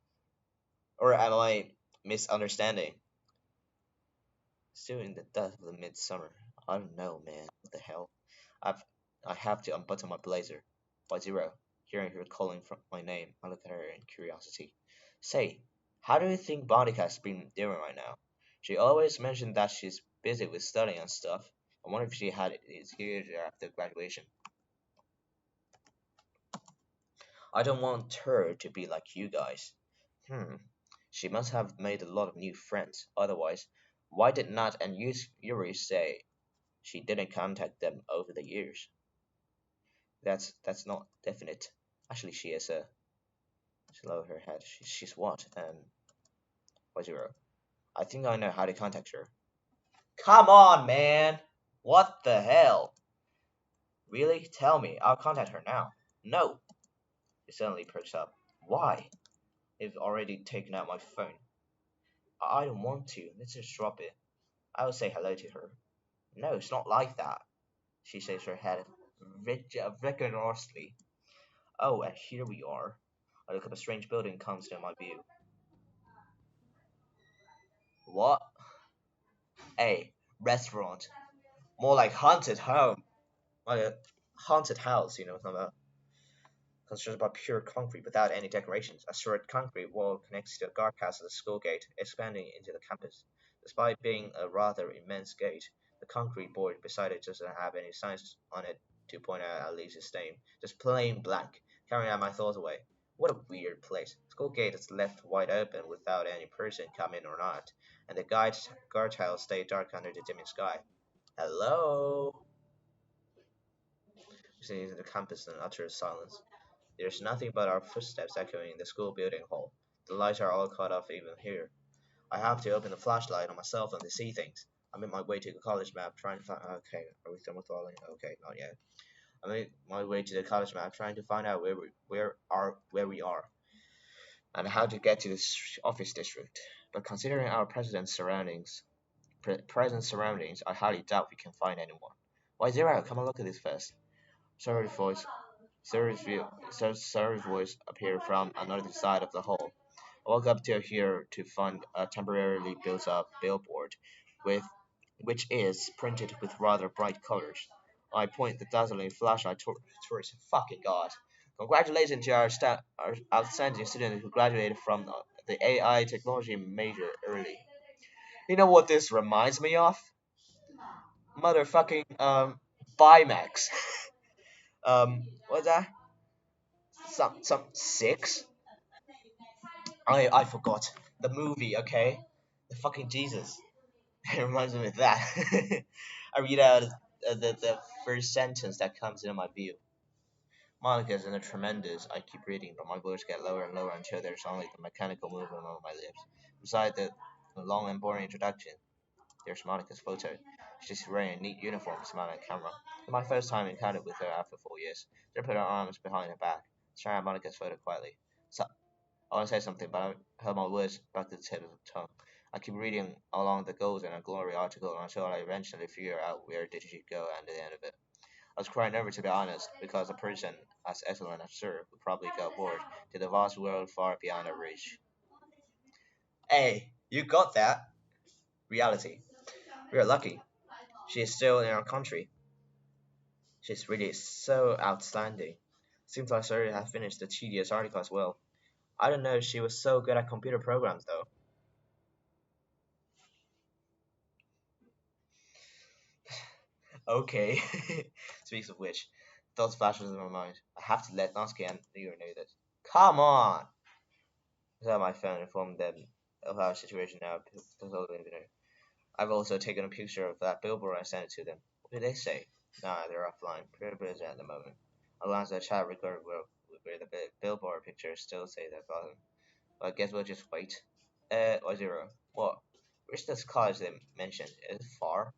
Or am I misunderstanding? Still in the dust of the midsummer. I don't know, man. What the hell? I've I have to unbutton my blazer. By zero. Hearing her calling from my name, I look at her in curiosity. Say, how do you think Bonica's been doing right now? She always mentioned that she's busy with studying and stuff. I wonder if she had it here after graduation. I don't want her to be like you guys. Hmm. She must have made a lot of new friends. Otherwise, why did Nat and Yuri say she didn't contact them over the years? That's not definite. Actually, she is. She lowered her head. She's what? What zero? I think I know how to contact her. Come on, man! What the hell? Really? Tell me. I'll contact her now. No! She suddenly perks up. Why? You've already taken out my phone. I don't want to. Let's just drop it. I will say hello to her. No, it's not like that. She shakes her head rigorously. Oh, and here we are. I look up a strange building comes to my view. What? A restaurant. More like haunted home. Like a haunted house, you know what I'm talking about? Constructed by pure concrete without any decorations. A short concrete wall connects to the guardhouse of the school gate, expanding into the campus. Despite being a rather immense gate, the concrete board beside it doesn't have any signs on it to point out at least its name. Just plain blank, carrying out my thoughts away. What a weird place. School gate is left wide open without any person come in or not, and the guardhouse stay dark under the dimming sky. Hello? Sitting in the campus in utter silence. There's nothing but our footsteps echoing in the school building hall. The lights are all cut off even here. I have to open the flashlight on my cell phone to see things. I'm in my way to the college map trying to find. Okay, are we done with falling? Okay, not yet. I'm in my way to the college map trying to find out where we are and how to get to this office district. But considering our present surroundings, I highly doubt we can find anyone. Why zero? Come and look at this first. Sorry's voice Sarah's voice appeared from another side of the hall. I walk up to here to find a temporarily built up billboard with which is printed with rather bright colors. I point the dazzling flashlight towards fucking god. Congratulations to our outstanding student who graduated from the AI technology major early. You know what this reminds me of? Motherfucking Bimax. What's that? Some six? I forgot the movie. Okay, the fucking Jesus. It reminds me of that. I read out the first sentence that comes into my view. Monica's in a tremendous. I keep reading, but my voice gets lower and lower until there's only the mechanical movement of my lips. Beside the long and boring introduction, there's Monica's photo. She's wearing a neat uniform, smiling at camera. It's my first time encountered with her after 4 years. She put her arms behind her back, staring at Monica's photo quietly. So, I want to say something, but I held my words back to the tip of the tongue. I keep reading along the Goals and Glory article until I eventually figure out where did she go at the end of it. I was quite nervous to be honest, because a person as excellent as her would probably go bored to the vast world far beyond our reach. Hey, you got that? Reality. We are lucky. She is still in our country. She's really so outstanding. Seems like Suri has finished the tedious article as well. I don't know if she was so good at computer programs though. Okay. Speaks of which, thoughts flashes in my mind. I have to let Natsuki and Ryu know this. Come on! I saw my phone informed them of our situation now. I've also taken a picture of that billboard and sent it to them. What did they say? Nah, they're offline. Pretty busy at the moment. I glanced at the chat record where the billboard pictures still say that button. Well, I guess we'll just wait. Or zero. What? Where's this college they mentioned? Is it far?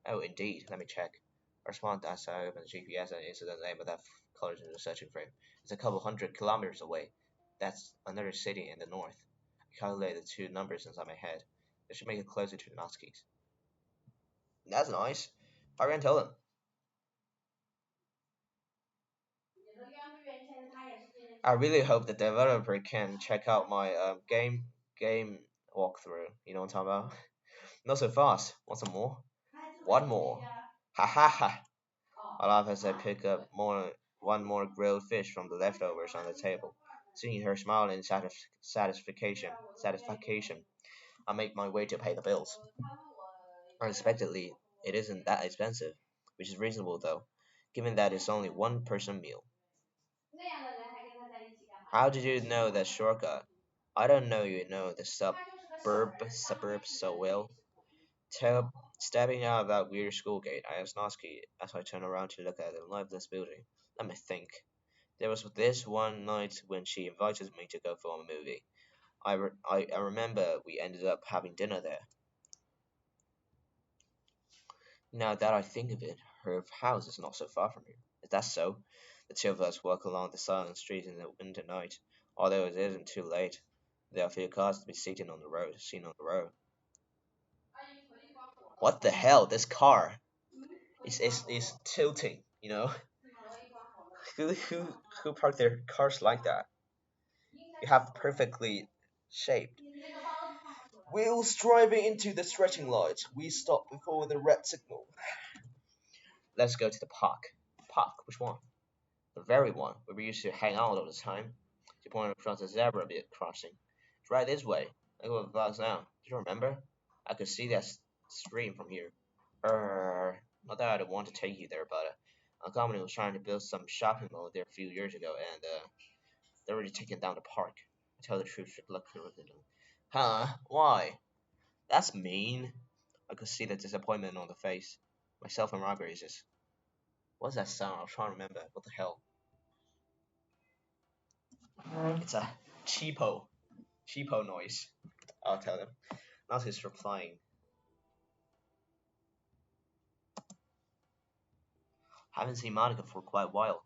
Oh, indeed. Let me check. I respond as I open the GPS and into the name of that college in the searching frame. It's a couple hundred kilometers away. That's another city in the north. I calculated the two numbers inside my head. That should make it closer to Natsuki's. That's nice. Hurry and tell them. I really hope the developer can check out my game walkthrough. You know what I'm talking about? Not so fast. Want some more? One more. Ha ha ha. I laugh as I pick up one more grilled fish from the leftovers on the table. Seeing her smile in satisfaction, I make my way to pay the bills. Unexpectedly, it isn't that expensive, which is reasonable though, given that it's only one person meal. How did you know that shortcut? I don't know you know the suburbs so well. Stepping out of that weird school gate, I asked Noski as I turned around to look at the lifeless building. Let me think. There was this one night when she invited me to go film a movie. I remember we ended up having dinner there. Now that I think of it, her house is not so far from here. Is that so? The two of us walk along the silent street in the winter night. Although it isn't too late, there are few cars to be seen on the road. What the hell? This car is tilting. You know, who parked their cars like that? You have perfectly shaped wheels driving into the stretching lights. We stop before the red signal. Let's go to the park. Park? Which one? The very one where we used to hang out all the time. She pointed across the zebra bit crossing. It's right this way. I go with the now. Do you remember? I could see that stream from here. Not that I don't want to take you there, but our company was trying to build some shopping mall there a few years ago, and they're already taking down the park. I tell the truth, should look through it. Huh? Why? That's mean. I could see the disappointment on the face. Myself and Margaret is just. What's that sound? I was trying to remember. What the hell? It's a cheapo. Cheapo noise. I'll tell them. Now he's replying. Haven't seen Monica for quite a while.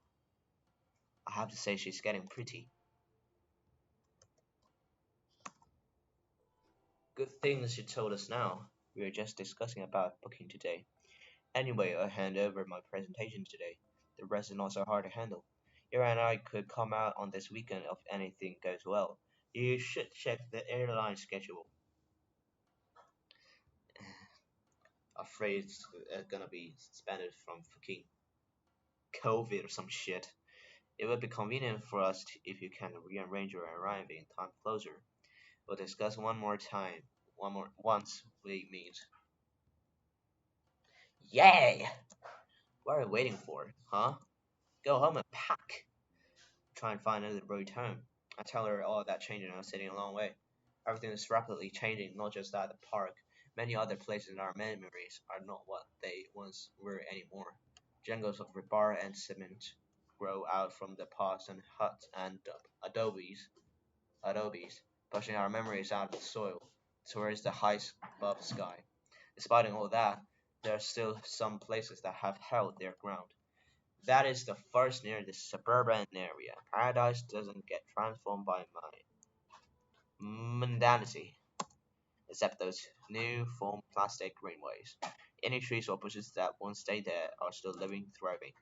I have to say she's getting pretty. Good thing that she told us now. We were just discussing about booking today. Anyway, I'll hand over my presentation today. The rest is not so hard to handle. You and I could come out on this weekend if anything goes well. You should check the airline schedule. Afraid it's gonna be suspended from fucking COVID or some shit. It would be convenient for us if you can rearrange your arriving time closer. We'll discuss one more time. Once we meet. Yay! What are we waiting for, huh? Go home and pack. Try and find another road home. I tell her all that changing and I'm sitting a long way. Everything is rapidly changing, not just at the park. Many other places in our memories are not what they once were anymore. Jungles of rebar and cement grow out from the pots and huts and adobes, pushing our memories out of the soil towards the heights above the sky. Despite all that, there are still some places that have held their ground. That is the first near the suburban area. Paradise doesn't get transformed by my mundanity, except those new foam plastic greenways. Any trees or bushes that once stayed there are still living, thriving.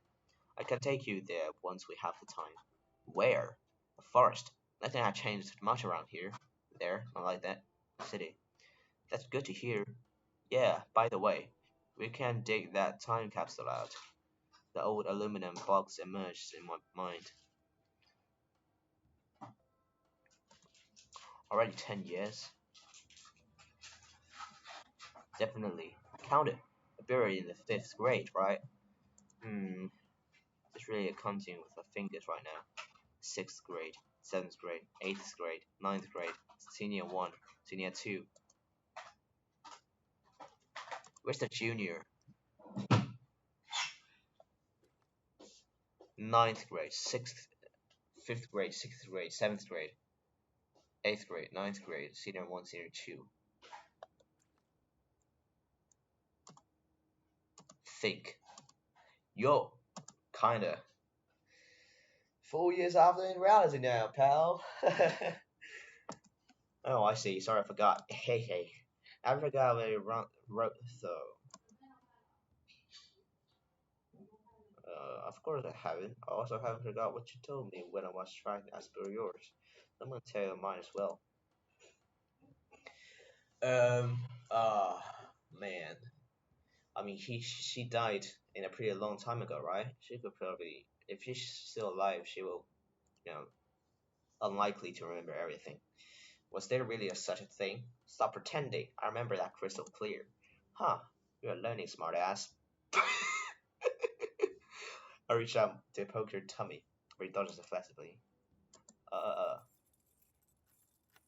I can take you there once we have the time. Where? The forest. Nothing has changed much around here. There, not like that city. That's good to hear. Yeah, by the way, we can dig that time capsule out. The old aluminum box emerged in my mind. Already 10 years? Definitely. Count it. Buried in the 5th grade, right? It's really accounting with my fingers right now. 6th grade, 7th grade, 8th grade, 9th grade, senior 1, senior 2. Where's the junior? 9th grade, 6th, 5th grade, 6th grade, 7th grade, 8th grade, 9th grade, senior 1, senior 2. Think. Yo, kinda. 4 years after in reality now, pal. Oh, I see. Sorry, I forgot. Hey. I forgot what you wrote, though. Of course I haven't. I also haven't forgot what you told me when I was trying to ask for yours. I'm gonna tell you mine as well. Um, ah, man. I mean, she died in a pretty long time ago, right? She could probably, if she's still alive, she will, you know, unlikely to remember everything. Was there really such a thing? Stop pretending. I remember that crystal clear. Huh? You're learning, smartass. I reached out to poke your tummy, where you dodges flexibly.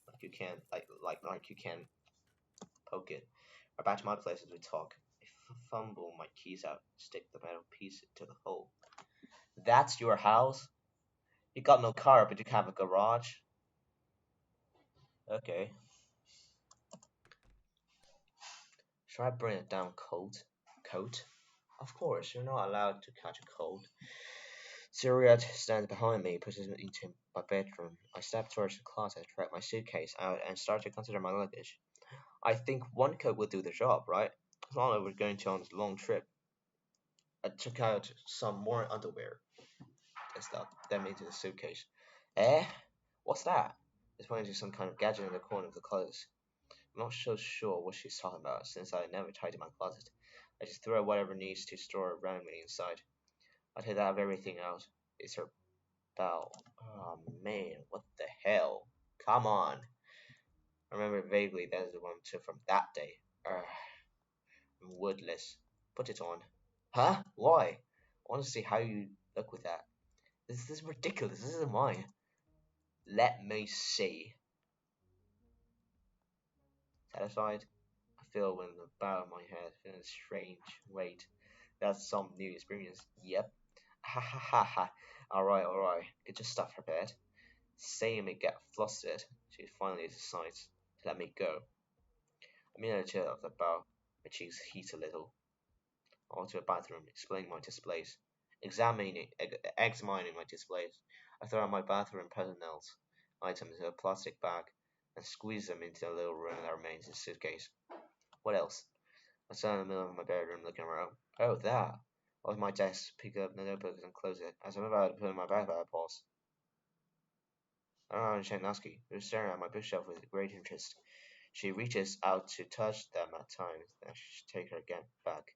Like you can, like you can poke it. I back to my place as we talk. I fumble my keys out, stick the metal piece into the hole. That's your house? You got no car, but you have a garage. Okay. Should I bring a down coat? Coat? Of course, you're not allowed to catch a cold. Syriat stands behind me, pushes me into my bedroom. I step towards the closet, drag my suitcase out, and start to consider my luggage. I think one coat will do the job, right? As long as we're going to on this long trip. I took out some more underwear and stuff, them into the suitcase. Eh? What's that? It's pointing to some kind of gadget in the corner of the closet. I'm not so sure what she's talking about, since I never tidied my closet. I just throw whatever needs to store around me inside. I take out everything out. It's her bell. Oh man, what the hell? Come on. I remember vaguely that's the one took from that day. Urgh, I'm woodless. Put it on. Huh? Why? I want to see how you look with that. This is ridiculous. This isn't mine. Let me see. Satisfied? I feel when the bow of my head in a strange weight. That's some new experience. Yep. Ha ha ha ha. Alright. Get your stuff prepared. Seeing me get flustered, she finally decides to let me go. I'm in a chair of the bow. My cheeks heat a little. I went to the bathroom, explaining my displays. Examining my displays, I throw out my bathroom personnel items in a plastic bag and squeeze them into the little room that remains in the suitcase. What else? I stand in the middle of my bedroom looking around. Oh, that! I was my desk, pick up the notebook and close it. As I'm about to put in my backpack, I pause. I don't know Chetnowski, who's staring at my bookshelf with great interest. She reaches out to touch them at times, then she take her again back.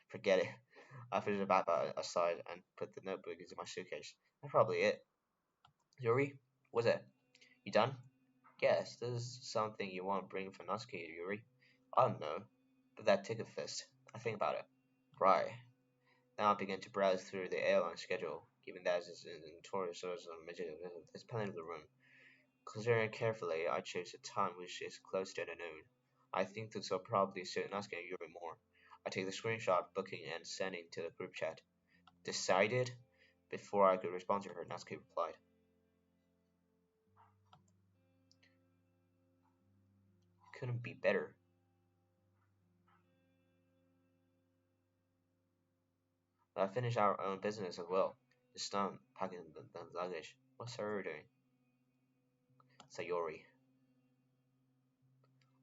Forget it. I put the backpack aside and put the notebook into my suitcase. That's probably it. Yuri, what's it? You done? Yes, there's something you want to bring for Natsuki, Yuri. I don't know, but that ticket fist. I think about it. Right. Now I begin to browse through the airline schedule, given that it's a notorious source of material. There's plenty of the room. Considering carefully, I choose a time which is close to the noon. I think this will probably suit Natsuki and Yuri more. I take the screenshot, booking, and send it to the group chat. Decided? Before I could respond to her, Natsuki replied. Couldn't be better. I finished our own business as well. Just done packing the luggage. What's her doing? Sayori.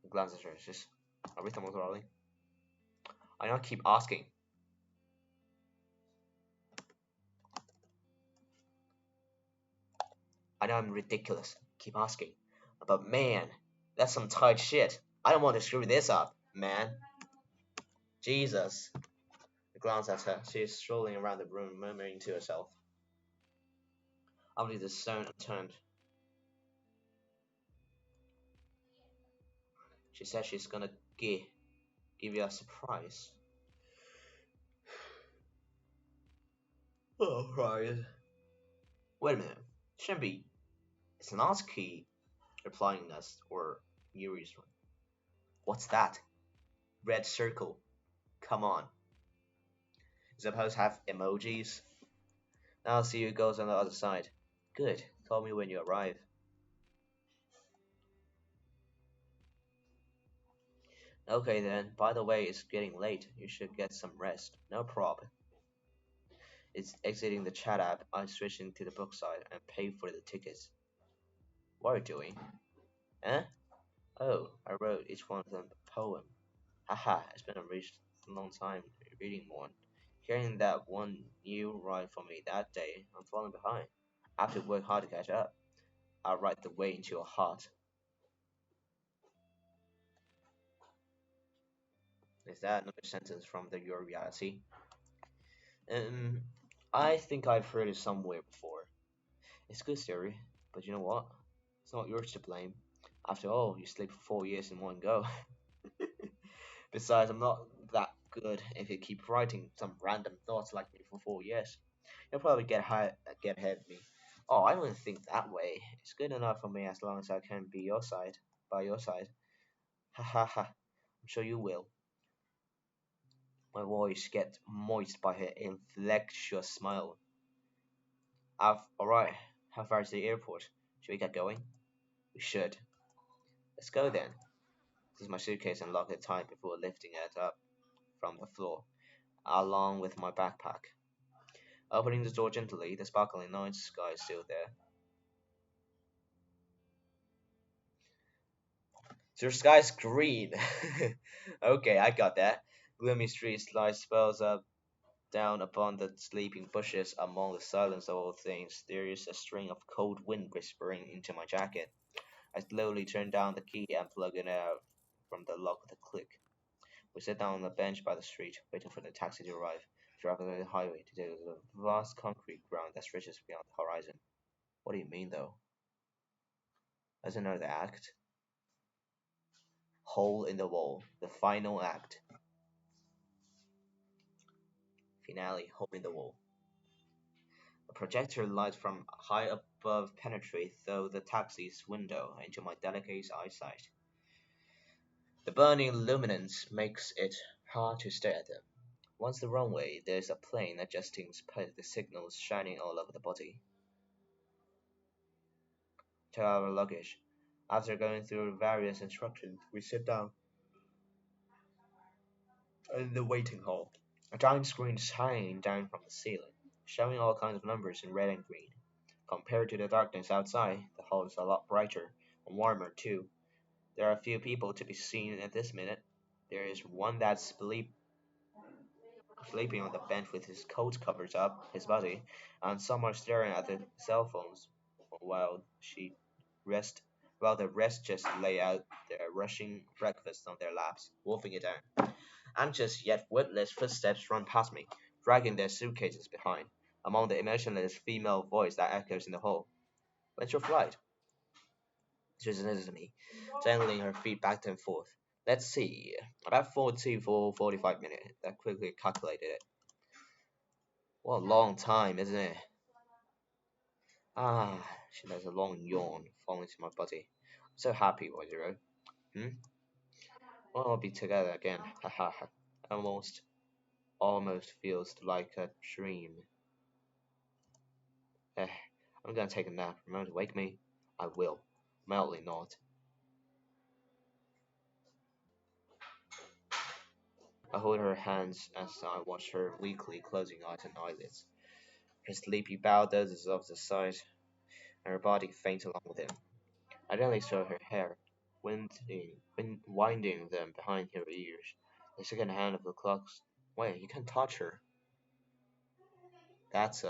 I glance at her. It's just everything was rolling. I don't keep asking. I know I'm ridiculous. Keep asking. But man, that's some tight shit. I don't want to screw this up, man. Jesus. I glance at her. She is strolling around the room, murmuring to herself. Only the stone turned. She says she's gonna give you a surprise. Oh, right. Wait a minute. Shouldn't be. It's Natsuki replying us, or Yuri's one. What's that? Red circle. Come on. Suppose have emojis. Now I'll see who goes on the other side. Good. Call me when you arrive. Okay then. By the way, it's getting late. You should get some rest. No prob. It's exiting the chat app. I switch into the book side and pay for the tickets. What are you doing? Eh? Oh, I wrote each one of them a poem. Haha, it's been a long time reading one. Hearing that one you write for me that day, I'm falling behind. I have to work hard to catch up. I'll write the way into your heart. Is that another sentence from Your Reality? Um, I think I've heard it somewhere before. It's a good theory, but you know what? It's not yours to blame. After all, you sleep for 4 years in one go. Besides, I'm not that good if you keep writing some random thoughts like me for 4 years. You'll probably get ahead of me. Oh, I don't think that way. It's good enough for me as long as I can be by your side. Ha ha ha. I'm sure you will. My voice gets moist by her infectious smile. Alright, how far is the airport? Should we get going? We should. Let's go then. This is my suitcase and lock it tight before lifting it up from the floor, along with my backpack. Opening the door gently, the sparkling night sky is still there. So your sky's green. Okay, I got that. Gloomy streets lie spells up down upon the sleeping bushes. Among the silence of all things, there is a string of cold wind whispering into my jacket. I slowly turn down the key and plug it out from the lock with a click. We sit down on the bench by the street, waiting for the taxi to arrive. Driving along the highway to the vast concrete ground that stretches beyond the horizon. What do you mean, though? As another act, hole in the wall, the final act, finale, hole in the wall. A projector light from high above penetrates through the taxi's window into my delicate eyesight. The burning luminance makes it hard to stare at them. Once the runway, there's a plane adjusting the signals shining all over the body. To our luggage. After going through various instructions, we sit down in the waiting hall. A giant screen is hanging down from the ceiling, showing all kinds of numbers in red and green. Compared to the darkness outside, the hall is a lot brighter and warmer too. There are a few people to be seen at this minute. There is one that's sleeping on the bench with his coat covered up his body, and some are staring at their cell phones while she rest while the rest just lay out their rushing breakfast on their laps, wolfing it down. Anxious yet witless footsteps run past me, dragging their suitcases behind. Among the emotionless female voice that echoes in the hall. When's your flight? She says to me, dangling her feet back and forth. Let's see. About 45 minutes. I quickly calculated it. What a long time, isn't it? Ah, she does a long yawn, falling to my body. I'm so happy, Wojiro. Hmm? Well, we'll be together again. Ha ha ha. Almost feels like a dream. Eh, I'm gonna take a nap. Remember to wake me? I will. Mildly not. I hold her hands as I watch her weakly closing eyes and eyelids. Her sleepy bow dozes off the side, and her body faints along with him. I gently stroke her hair, winding them behind her ears. The second hand of the clocks. Wait, you can't touch her. That's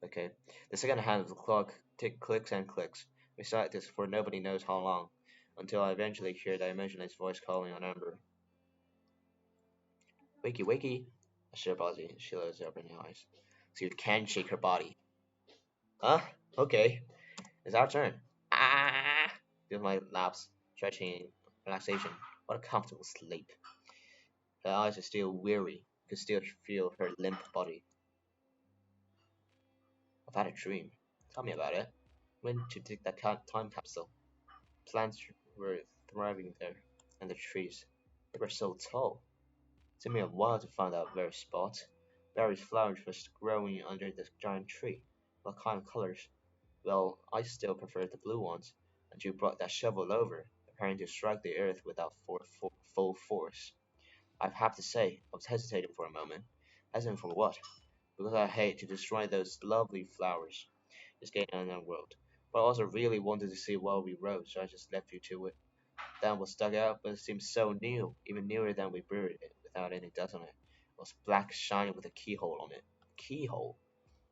okay. The second hand of the clock clicks and clicks. We sat this for nobody knows how long, until I eventually hear the emotionless voice calling on Amber. Wakey, wakey. I share body. She lowers up her eyes. So you can shake her body. Huh? Okay. It's our turn. Ah! With my laps, stretching, relaxation. What a comfortable sleep. Her eyes are still weary. You can still feel her limp body. I've had a dream. Tell me about it. When to dig that time capsule. Plants were thriving there, and the trees. They were so tall. It took me a while to find that very spot. Various flowers were growing under this giant tree. What kind of colors? Well, I still prefer the blue ones, and you brought that shovel over, preparing to strike the earth without full force. I have to say, I was hesitating for a moment. Hesitating for what? Because I hate to destroy those lovely flowers. Just getting on our world. But I also really wanted to see what we wrote, so I just left you to it. That was stuck out, but it seemed so new, even newer than we buried it, without any dust on it. It was black shiny with a keyhole on it. Keyhole?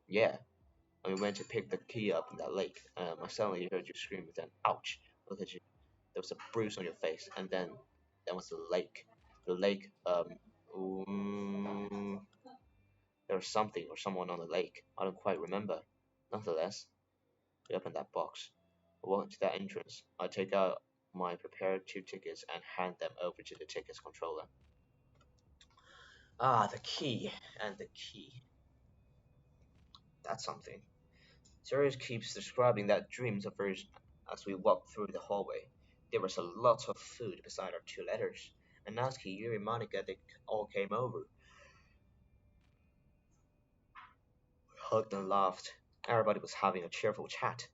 Yeah, and we went to pick the key up in that lake. I suddenly heard you scream with an ouch. Look at you. There was a bruise on your face, and then there was the lake. The lake, mm, there was something or someone on the lake. I don't quite remember. Nonetheless, we opened that box. I walked to that entrance. I take out my prepared 2 tickets and hand them over to the tickets controller. Ah, the key. And the key. That's something. Sirius keeps describing that dreams of hers as we walk through the hallway. There was a lot of food beside our 2 letters, and Natsuki, you and Monica, they all came over. We hugged and laughed. Everybody was having a cheerful chat,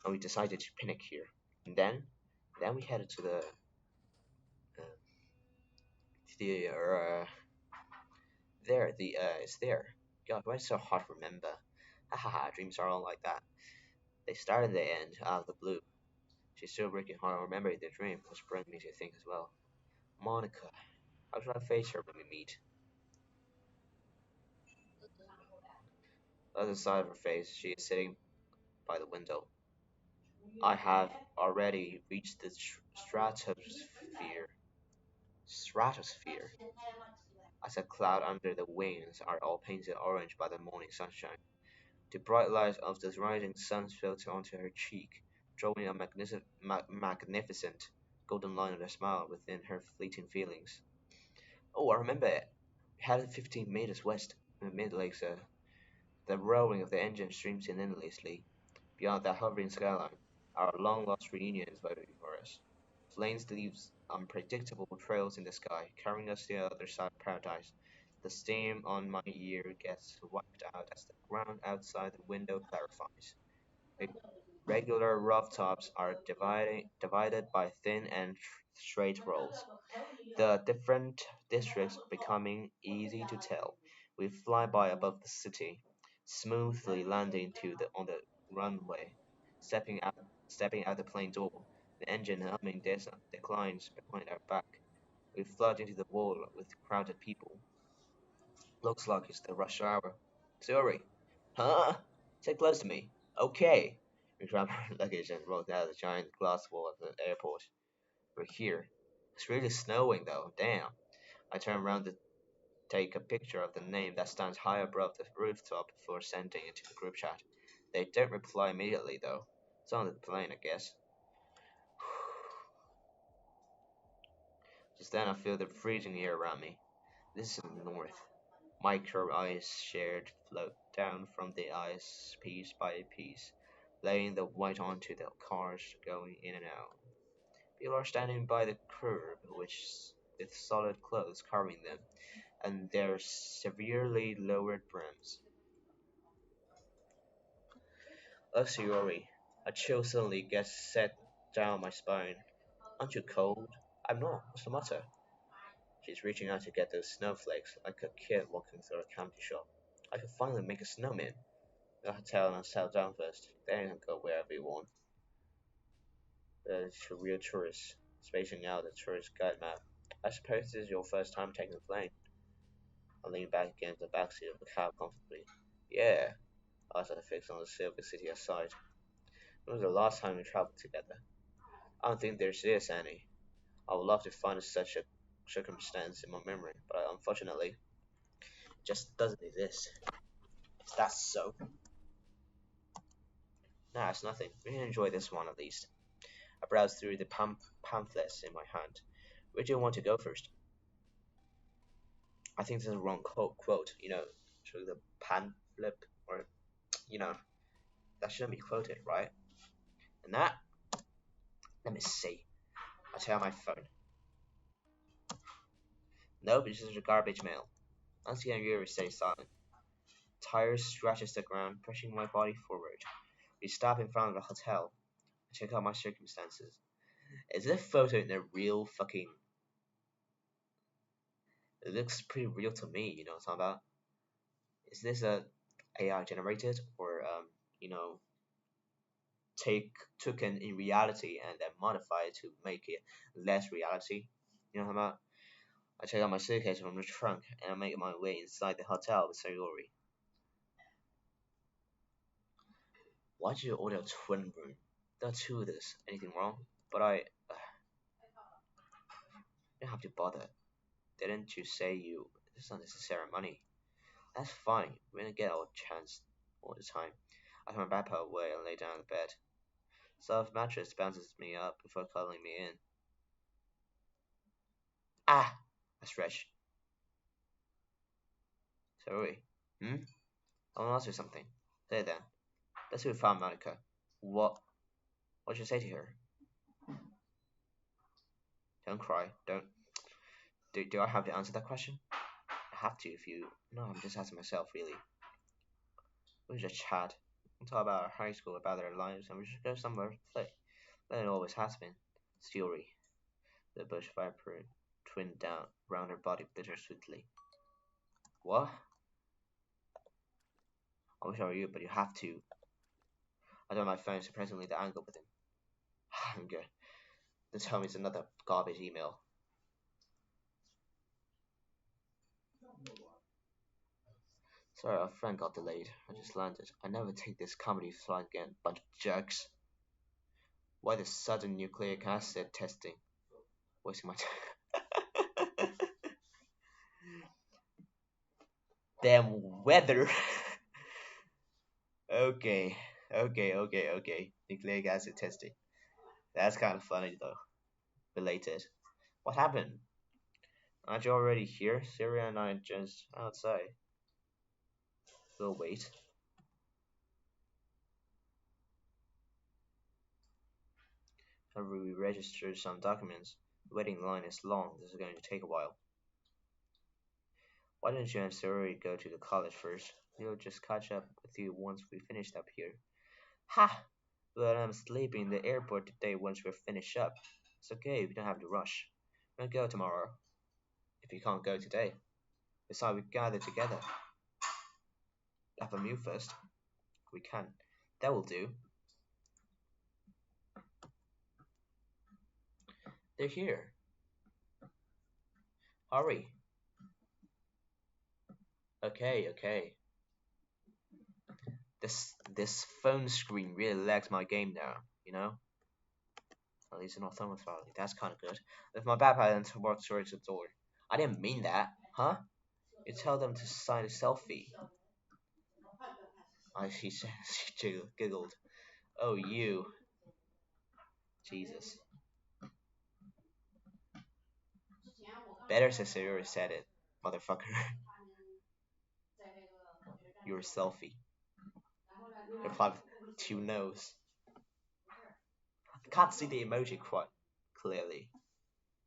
and we decided to picnic here. And then we headed to the there. It's there. God, why is it so hard to remember? Hahaha, dreams are all like that. They start and they end out of the blue. She's still working hard on remembering the dream, which brings me to think as well. Monica, how should I face her when we meet? On the other side of her face, she is sitting by the window. I have already reached the stratosphere, as a cloud under the wings are all painted orange by the morning sunshine. The bright light of the rising sun filtered onto her cheek, drawing a magnificent golden line of a smile within her fleeting feelings. Oh, I remember it. We had it 15 meters west, in the mid-lakes. The roaring of the engine streams in endlessly. Beyond that hovering skyline, our long-lost reunion is waiting for us. Planes leaves unpredictable trails in the sky, carrying us to the other side of paradise. The steam on my ear gets wiped out as the ground outside the window clarifies. Regular rooftops are divided by thin and straight roads. The different districts becoming easy to tell. We fly by above the city, smoothly landing on the runway, stepping out the plane door. The engine humming declines behind our back. We flood into the wall with crowded people. Looks like it's the rush hour. Sorry. Huh? Sit close to me. Okay. We grab our luggage and roll down the giant glass wall of the airport. We're here. It's really snowing though. Damn. I turn around to take a picture of the name that stands high above the rooftop before sending it to the group chat. They don't reply immediately though. It's on the plane, I guess. Just then I feel the freezing air around me. This is the north. Micro ice shared float down from the ice piece by piece, laying the white onto the cars going in and out. People are standing by the curb, with solid clothes covering them, and their severely lowered brims. Luxury. A chill suddenly gets set down my spine. Aren't you cold? I'm not. What's the matter? She's reaching out to get those snowflakes, like a kid walking through a candy shop. I could finally make a snowman. The hotel and settle down first, then you can go wherever you want. The real tourist, spacing out the tourist guide map. I suppose this is your first time taking a plane. I lean back against the backseat of the cab comfortably. Yeah, I was fixed on the Silver City aside. When was the last time we traveled together? I don't think there is any. I would love to find such a circumstance in my memory, but unfortunately, it just doesn't exist. Is that so? Nah, it's nothing. We can enjoy this one at least. I browsed through the pamphlets in my hand. Where do you want to go first? I think this is a wrong quote. Through the pamphlet, or, you know, that shouldn't be quoted, right? And that, let me see. I tell my phone. Nope, it's just a garbage mail. Nancy and Yuri stay silent. Tires scratches the ground, pushing my body forward. We stop in front of the hotel. I check out my circumstances. Is this photo in a real fucking... It looks pretty real to me, you know what I'm talking about? Is this a AI generated or you know taken in reality and then modified to make it less reality? You know what I'm about? I take out my suitcase from the trunk and I make my way inside the hotel with Sayori. Why did you order a twin room? There are two of this. Anything wrong? But I didn't have to bother. Didn't you say you? It's unnecessary money. That's fine. We're gonna get our chance all the time. I throw my backpack away and lay down on the bed. Soft mattress bounces me up before cuddling me in. Ah! I stretch. Sorry. Hmm? I want to ask you something. Say it then. Let's see if we found Monica. What? What should I say to her? Don't cry. Don't. Do I have to answer that question? I have to if you. No, I'm just asking myself, really. We just chat. We'll talk about our high school, about their lives, and we should go somewhere to play. Then it always has been. Fury, the bush viper, twinned down round her body bittersweetly. What? I wish I were you, but you have to. I don't my phone surprisingly the angle with him. I'm good. Then tell me it's another garbage email. Sorry, our friend got delayed. I just landed. I never take this comedy flight again, bunch of jerks. Why the sudden nucleic acid testing? Wasting my time. Damn weather. Okay, okay. Nucleic acid testing. That's kind of funny though. Related. What happened? Aren't you already here? Syria and I just outside. We'll wait. Have we registered some documents? The waiting line is long. This is going to take a while. Why didn't you and Syria go to the college first? We'll just catch up with you once we finished up here. Ha! But I'm sleeping in the airport today once we're finished up. It's okay, we don't have to rush. We'll go tomorrow. If you can't go today. Besides, we gather together. Have a meal first. We can. That will do. They're here. Hurry. Okay. This phone screen really lags my game now, you know? At least not thermophiling. That's kinda good. If my backpack and work towards the door. I didn't mean that, huh? You tell them to sign a selfie. She said she giggled. Oh you. Jesus. Better Cecilia said it, motherfucker. You're a selfie. Replied with two no's. I can't see the emoji quite clearly,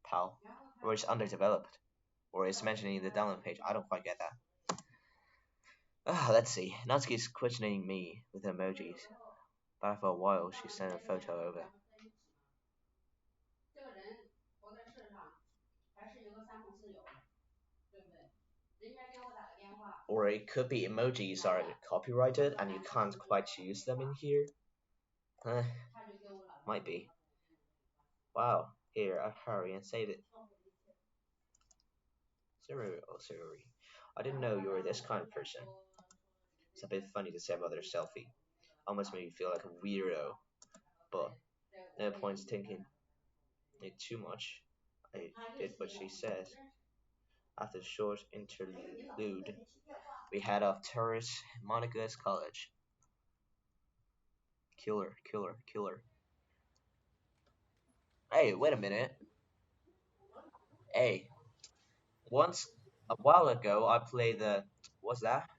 pal. Or it's underdeveloped. Or it's mentioned in the download page. I don't quite get that. Let's see. Natsuki's questioning me with emojis. But after a while, she sent a photo over. Or it could be emojis are copyrighted and you can't quite use them in here. Might be. Wow. Here, I hurry and save it. Siri. I didn't know you were this kind of person. It's a bit funny to save other selfie. Almost made me feel like a weirdo. But no points thinking it too much. I did what she said. After a short interlude, we head off towards Monica's college. Killer. Hey, wait a minute. Hey, once a while ago I played the what's that?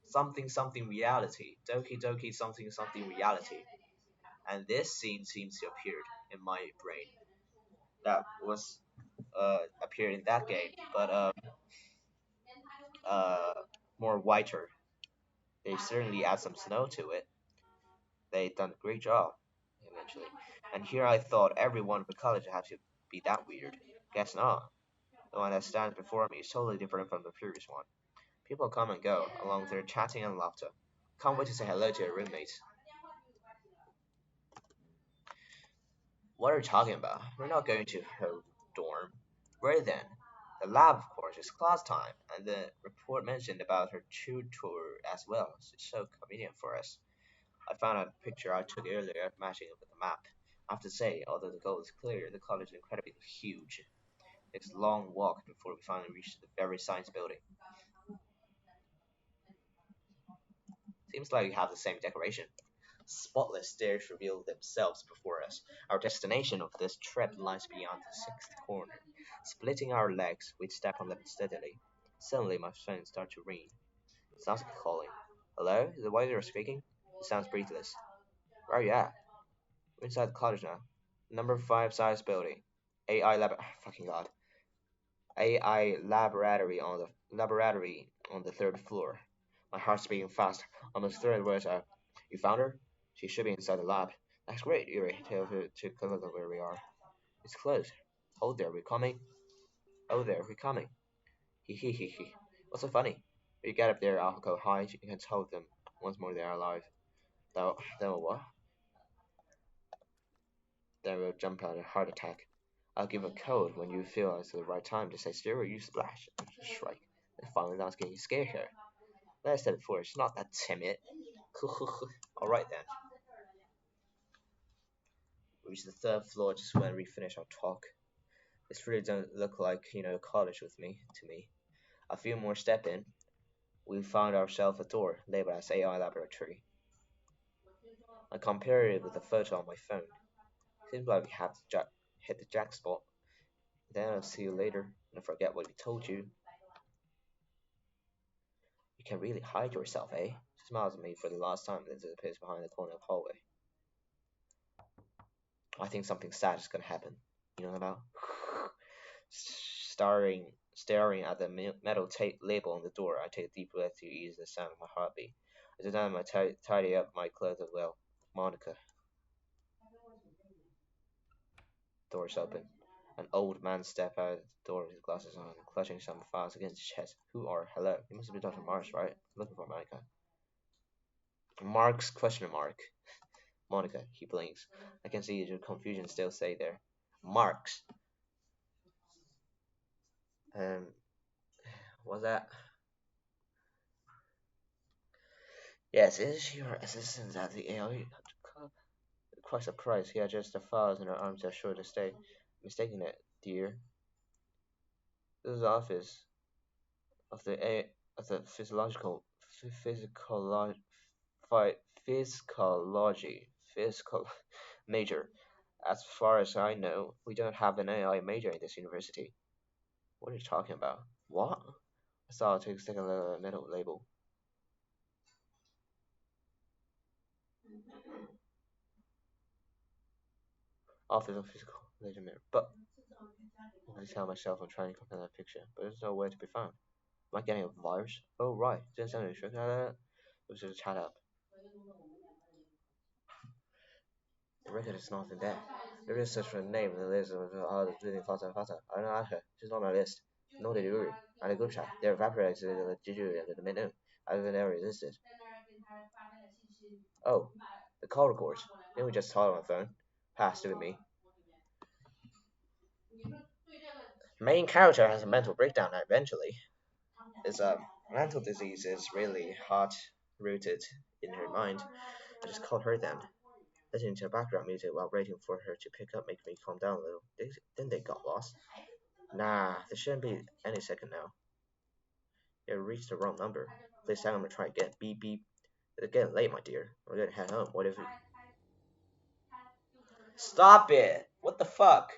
Something reality. Doki Doki something reality. And this scene seems to appear in my brain. That was appeared in that game, but uh more whiter. They certainly add some snow to it. They done a great job eventually. And here I thought everyone in the college had to be that weird. Guess not. The one that stands before me is totally different from the previous one. People come and go, along with their chatting and laughter. Can't wait to say hello to your roommates. What are you talking about? We're not going to her dorm. Where then? The lab, of course, is class time, and the report mentioned about her tutor as well. It's so convenient for us. I found a picture I took earlier matching it with the map. I have to say, although the goal is clear, the college is incredibly huge. It's a long walk before we finally reach the very science building. Seems like we have the same decoration. Spotless stairs reveal themselves before us. Our destination of this trip lies beyond the sixth corner. Splitting our legs, we step on them steadily. Suddenly, my phone starts to ring. It sounds like calling. Hello? Is the wiser speaking? It sounds breathless. Where are you at? We're inside the college now. Number 5 size building. AI lab. Fucking god. AI laboratory on the third floor. My heart's beating fast. Almost third words out. You found her? She should be inside the lab. That's great, Yuri. Tell her to come look where we are. It's closed. Hold there, we're coming. Oh there, we're coming. Hee hee hee hee. What's so funny? When you get up there, I'll go hide. You can tell them once more they are alive. Then what? Then we'll jump out a heart attack. I'll give a code when you feel it's the right time to say zero, you splash and strike. And finally, that's getting you scared her. Like I said before, she's not that timid. Alright then. We reached the third floor just when we finished our talk. This really doesn't look like, college with me, to me. A few more step in, we found ourselves a door labeled as AI laboratory. I compared it with a photo on my phone. Seems like we have to hit the jackpot. Then I'll see you later, and forget what we told you. You can really hide yourself, eh? She smiles at me for the last time and disappears behind the corner of the hallway. I think something sad is gonna happen. You know what about? Staring at the metal tape label on the door, I take a deep breath to ease the sound of my heartbeat. I sit down and tidy up my clothes as well. Monica. Doors open. An old man steps out of the door with his glasses on, clutching some files against his chest. Who are? Hello. You must be Dr. Mars, right? Looking for Monica. Mark's question mark. Monica, he blinks. I can see your confusion still stay there. Marks. Um, what's that? Yes, is she your assistant at the AI club? Quite surprised. He adjusts the files in her arms as sure to stay. Mistaking it, dear. This is the office of the physical physical major. As far as I know, we don't have an AI major in this university. What are you talking about? What? I saw it take a second look at the middle label. Office of Physical Major. But I tell myself I'm trying to compare that picture, but there's nowhere to be found. Am I getting a virus? Oh right, didn't sound like it was just a chat up. The record is nothing there. There is such a name in the list of all the reading faster and faster. I don't ask her. She's on my list. No did Yuri. And a group chat. They're evaporated to the Juju and the menu. I have never existed. Oh, the call records. Then we just talk on the phone. Passed with me. Main character has a mental breakdown eventually. This mental disease is really hot rooted in her mind. I just called her then. Listening to background music while waiting for her to pick up makes me calm down a little. Then they got lost. Nah, there shouldn't be any second now. You reached the wrong number. Please hang on and try again. Beep beep. It's getting late, my dear. We're gonna head home. What if it... Stop it! What the fuck?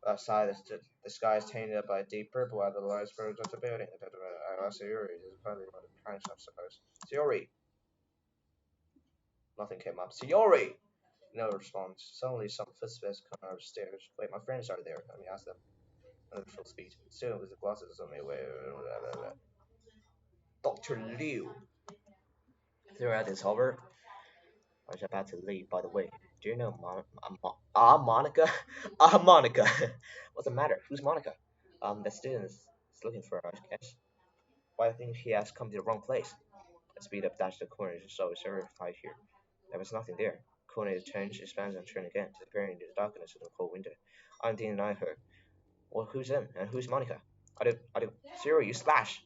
Outside, the sky is tainted up by a deep purple as the lights burst into the building. I asked Sayuri, is probably one of the parents, I suppose. Sayuri! Nothing came up. Sayuri! No response. Suddenly, some footsteps come out of the stairs. Wait, my friends are there. Let me ask them. At full speed. Soon, with the glasses on my way. Dr. Liu. Throughout this hover, I was about to leave, by the way. Do you know Monica? Monica! What's the matter? Who's Monica? The student is looking for her, I guess. Why I think he has come to the wrong place. I speed up dash the corner so certified here. There was nothing there. Corner turns, expands, and turns again, disappearing into the darkness of the cold winter. I didn't deny her. Well, who's him? And who's Monica? I do. Zero, you splash!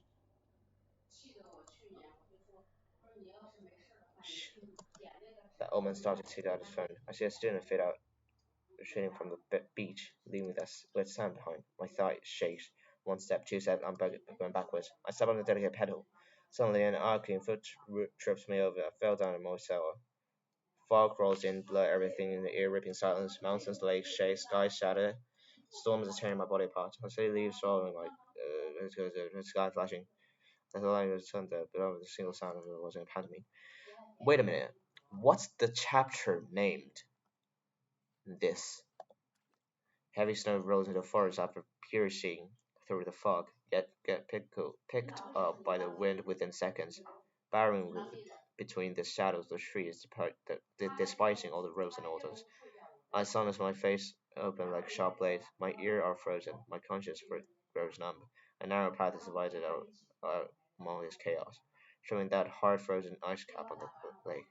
That old man started to take out his phone. I see a student fade out, retreating from the beach, leaving that wet sand behind. My thigh shakes. One step, two steps, I'm going backwards. I step on the delicate pedal. Suddenly, an arcing foot trips me over. I fell down a morsel. Fog rolls in, blur everything in the ear-ripping silence. Mountains, lakes, shades, sky shatter. Storms are tearing my body apart. I see leaves swallowing like sky flashing. I thought I was thunder, but over the single sound of it was in a pantomime. Wait a minute. What's the chapter named? This. Heavy snow rolls into the forest after piercing through the fog, yet get picked up by the wind within seconds. Barring with between the shadows of the trees, despising all the roads and altars. As soon as my face open like sharp blades, my ears are frozen, my conscience grows numb. A narrow path is divided out among this chaos, showing that hard frozen ice cap on the lake.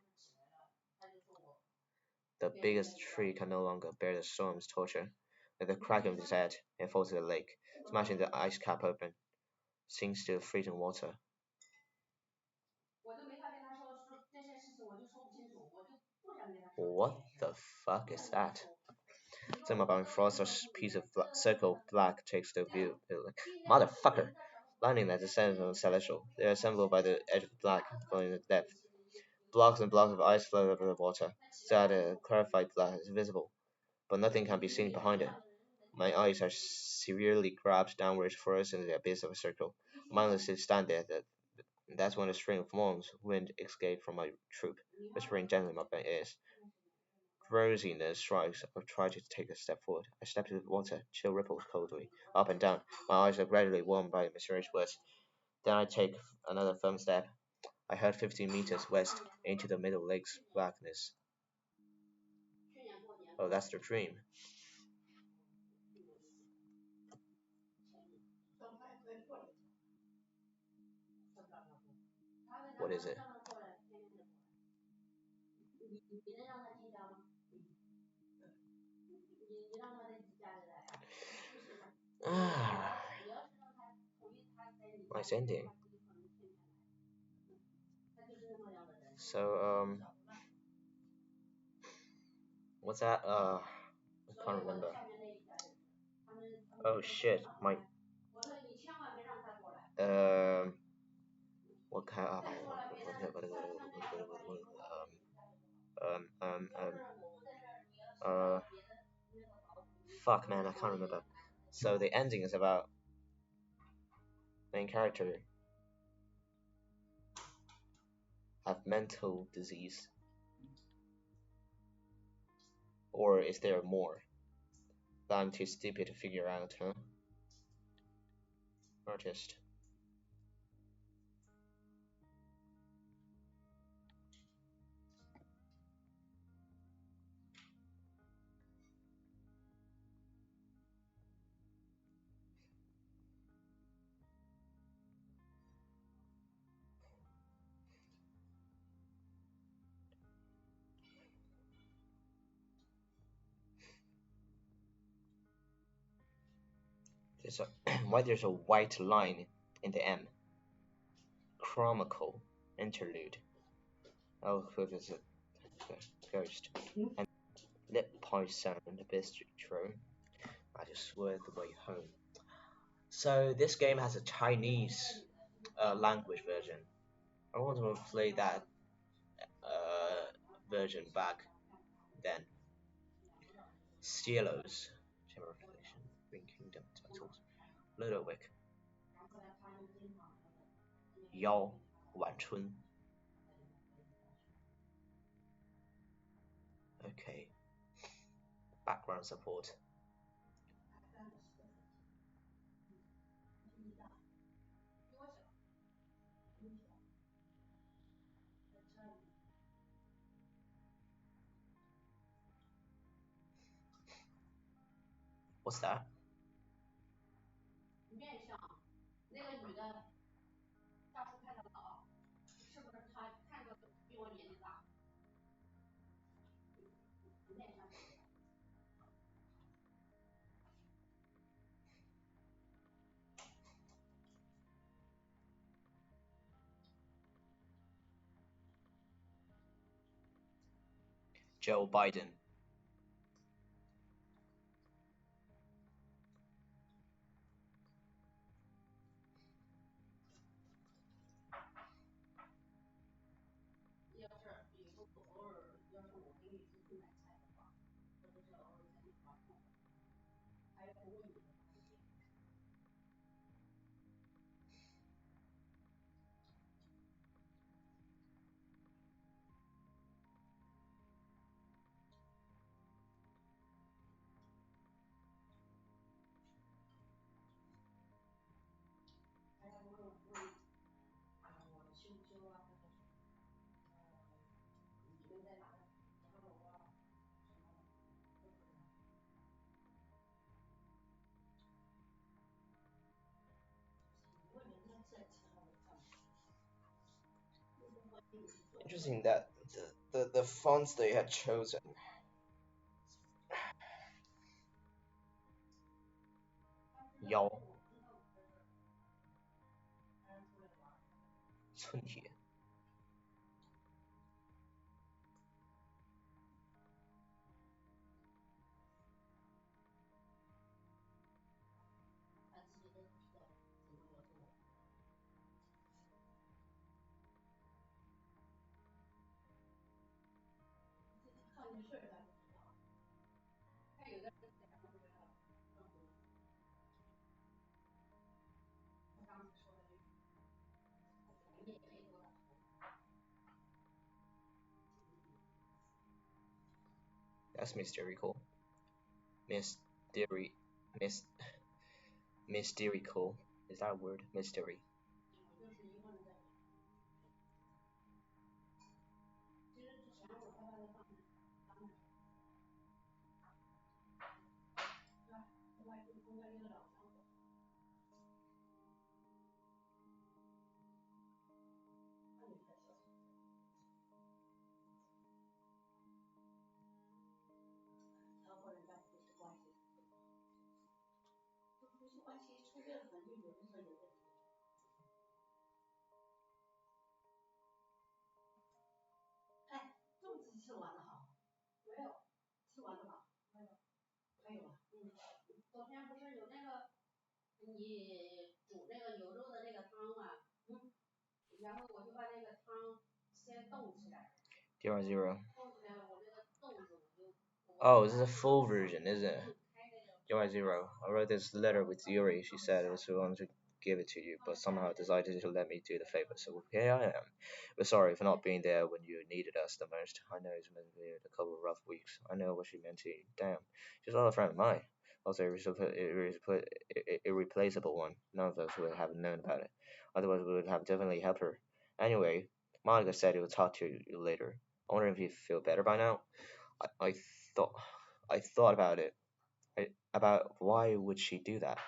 The biggest tree can no longer bear the storm's torture. With a crack of its edge, it falls to the lake, smashing the ice cap open, sinks to freezing water. What the fuck is that? Zimmerbaum throws a piece of circle black takes the view. Like, motherfucker! Landing at the center of the celestial. They are assembled by the edge of black, flowing in depth. Blocks and blocks of ice float over the water, so that a clarified glass is visible, but nothing can be seen behind it. My eyes are severely grabbed downwards, frozen in the abyss of a circle. Mindlessly stand there. That's when a string of moans, wind escaped from my troop, whispering gently in my ears. Drowsiness strikes. I try to take a step forward. I step into the water. Chill ripples coldly, up and down. My eyes are gradually warmed by mysterious words. Then I take another firm step. I head 15 meters west into the middle lake's blackness. Oh, that's the dream. What is it? Ah, nice ending. So, what's that? I can't remember. Oh shit, my um, what kind of um um um uh fuck man, I can't remember. So the ending is about main character have mental disease, or is there more that I'm too stupid to figure out, huh? Artist. There's a why there's a white line in the M. Chromical interlude. Oh, who is it? Ghost. And lip poison and the bistro. I just swear the way home. So this game has a Chinese language version. I want to play that version back then. Cielos, Chamber of Reflection, Green Kingdom titles, Ludowick, Yao, Wanchun. Okay, background support. What's that? Joe Biden. Interesting that the fonts they had chosen. 妖寸铁 That's mystical. Mystery. Mys Mystical. Is that a word? Mystery. Zero zero. Oh, this is a full version, isn't it? Zero zero. I wrote this letter with Yuri. She said it was going to give it to you, but somehow decided to let me do the favor. So here I am. We're sorry for not being there when you needed us the most. I know it's been a couple of rough weeks. I know what she meant to you. Damn, she's not a friend of mine. Also, irreplaceable one. None of us would have known about it. Otherwise, we would have definitely helped her. Anyway, Monica said he would talk to you later. I wonder if you feel better by now. I thought I thought about it. About why would she do that?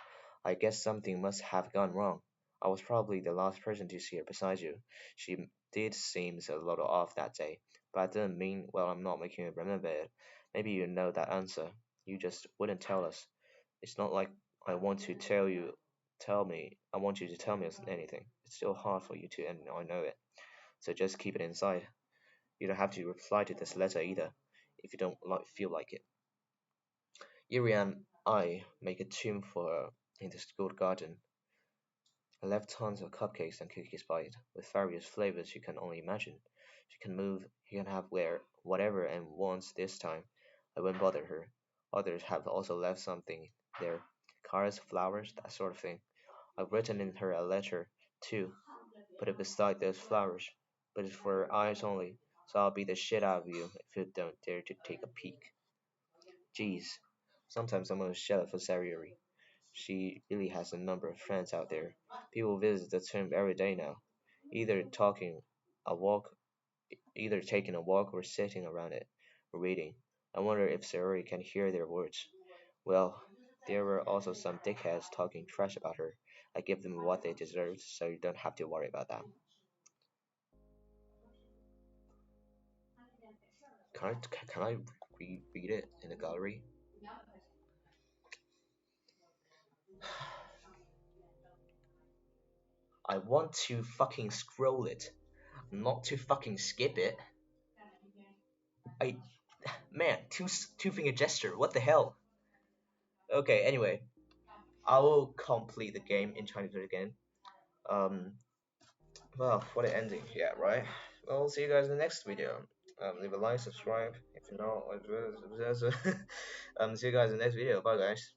I guess something must have gone wrong. I was probably the last person to see her besides you. She did seem a little off that day, but I didn't mean, well, I'm not making you remember it. Maybe you know that answer. You just wouldn't tell us. It's not like I want to I want you to tell me anything. It's still hard for you to, and I know it. So just keep it inside. You don't have to reply to this letter either, if you don't feel like it. Yuri and I make a tomb for her in the school garden. I left tons of cupcakes and cookies by it, with various flavors you can only imagine. She can move, she can have whatever and wants this time. I won't bother her. Others have also left something there. Cards, flowers, that sort of thing. I've written in her a letter, too. Put it beside those flowers. But it's for her eyes only, so I'll beat the shit out of you if you don't dare to take a peek. Jeez. Sometimes I'm almost jealous for Sayuri. She really has a number of friends out there. People visit the tomb every day now, either talking a walk, either taking a walk or sitting around it, or reading. I wonder if Sayuri can hear their words. Well, there were also some dickheads talking trash about her. I give them what they deserve, so you don't have to worry about that. Can I read it in the gallery? I want to fucking scroll it, not to fucking skip it. I man, two finger gesture. What the hell? Okay, anyway, I will complete the game in Chinese again. Um, well, what an ending. Yeah, right. Well, see you guys in the next video. Leave a like, subscribe if you know. See you guys in the next video. Bye, guys.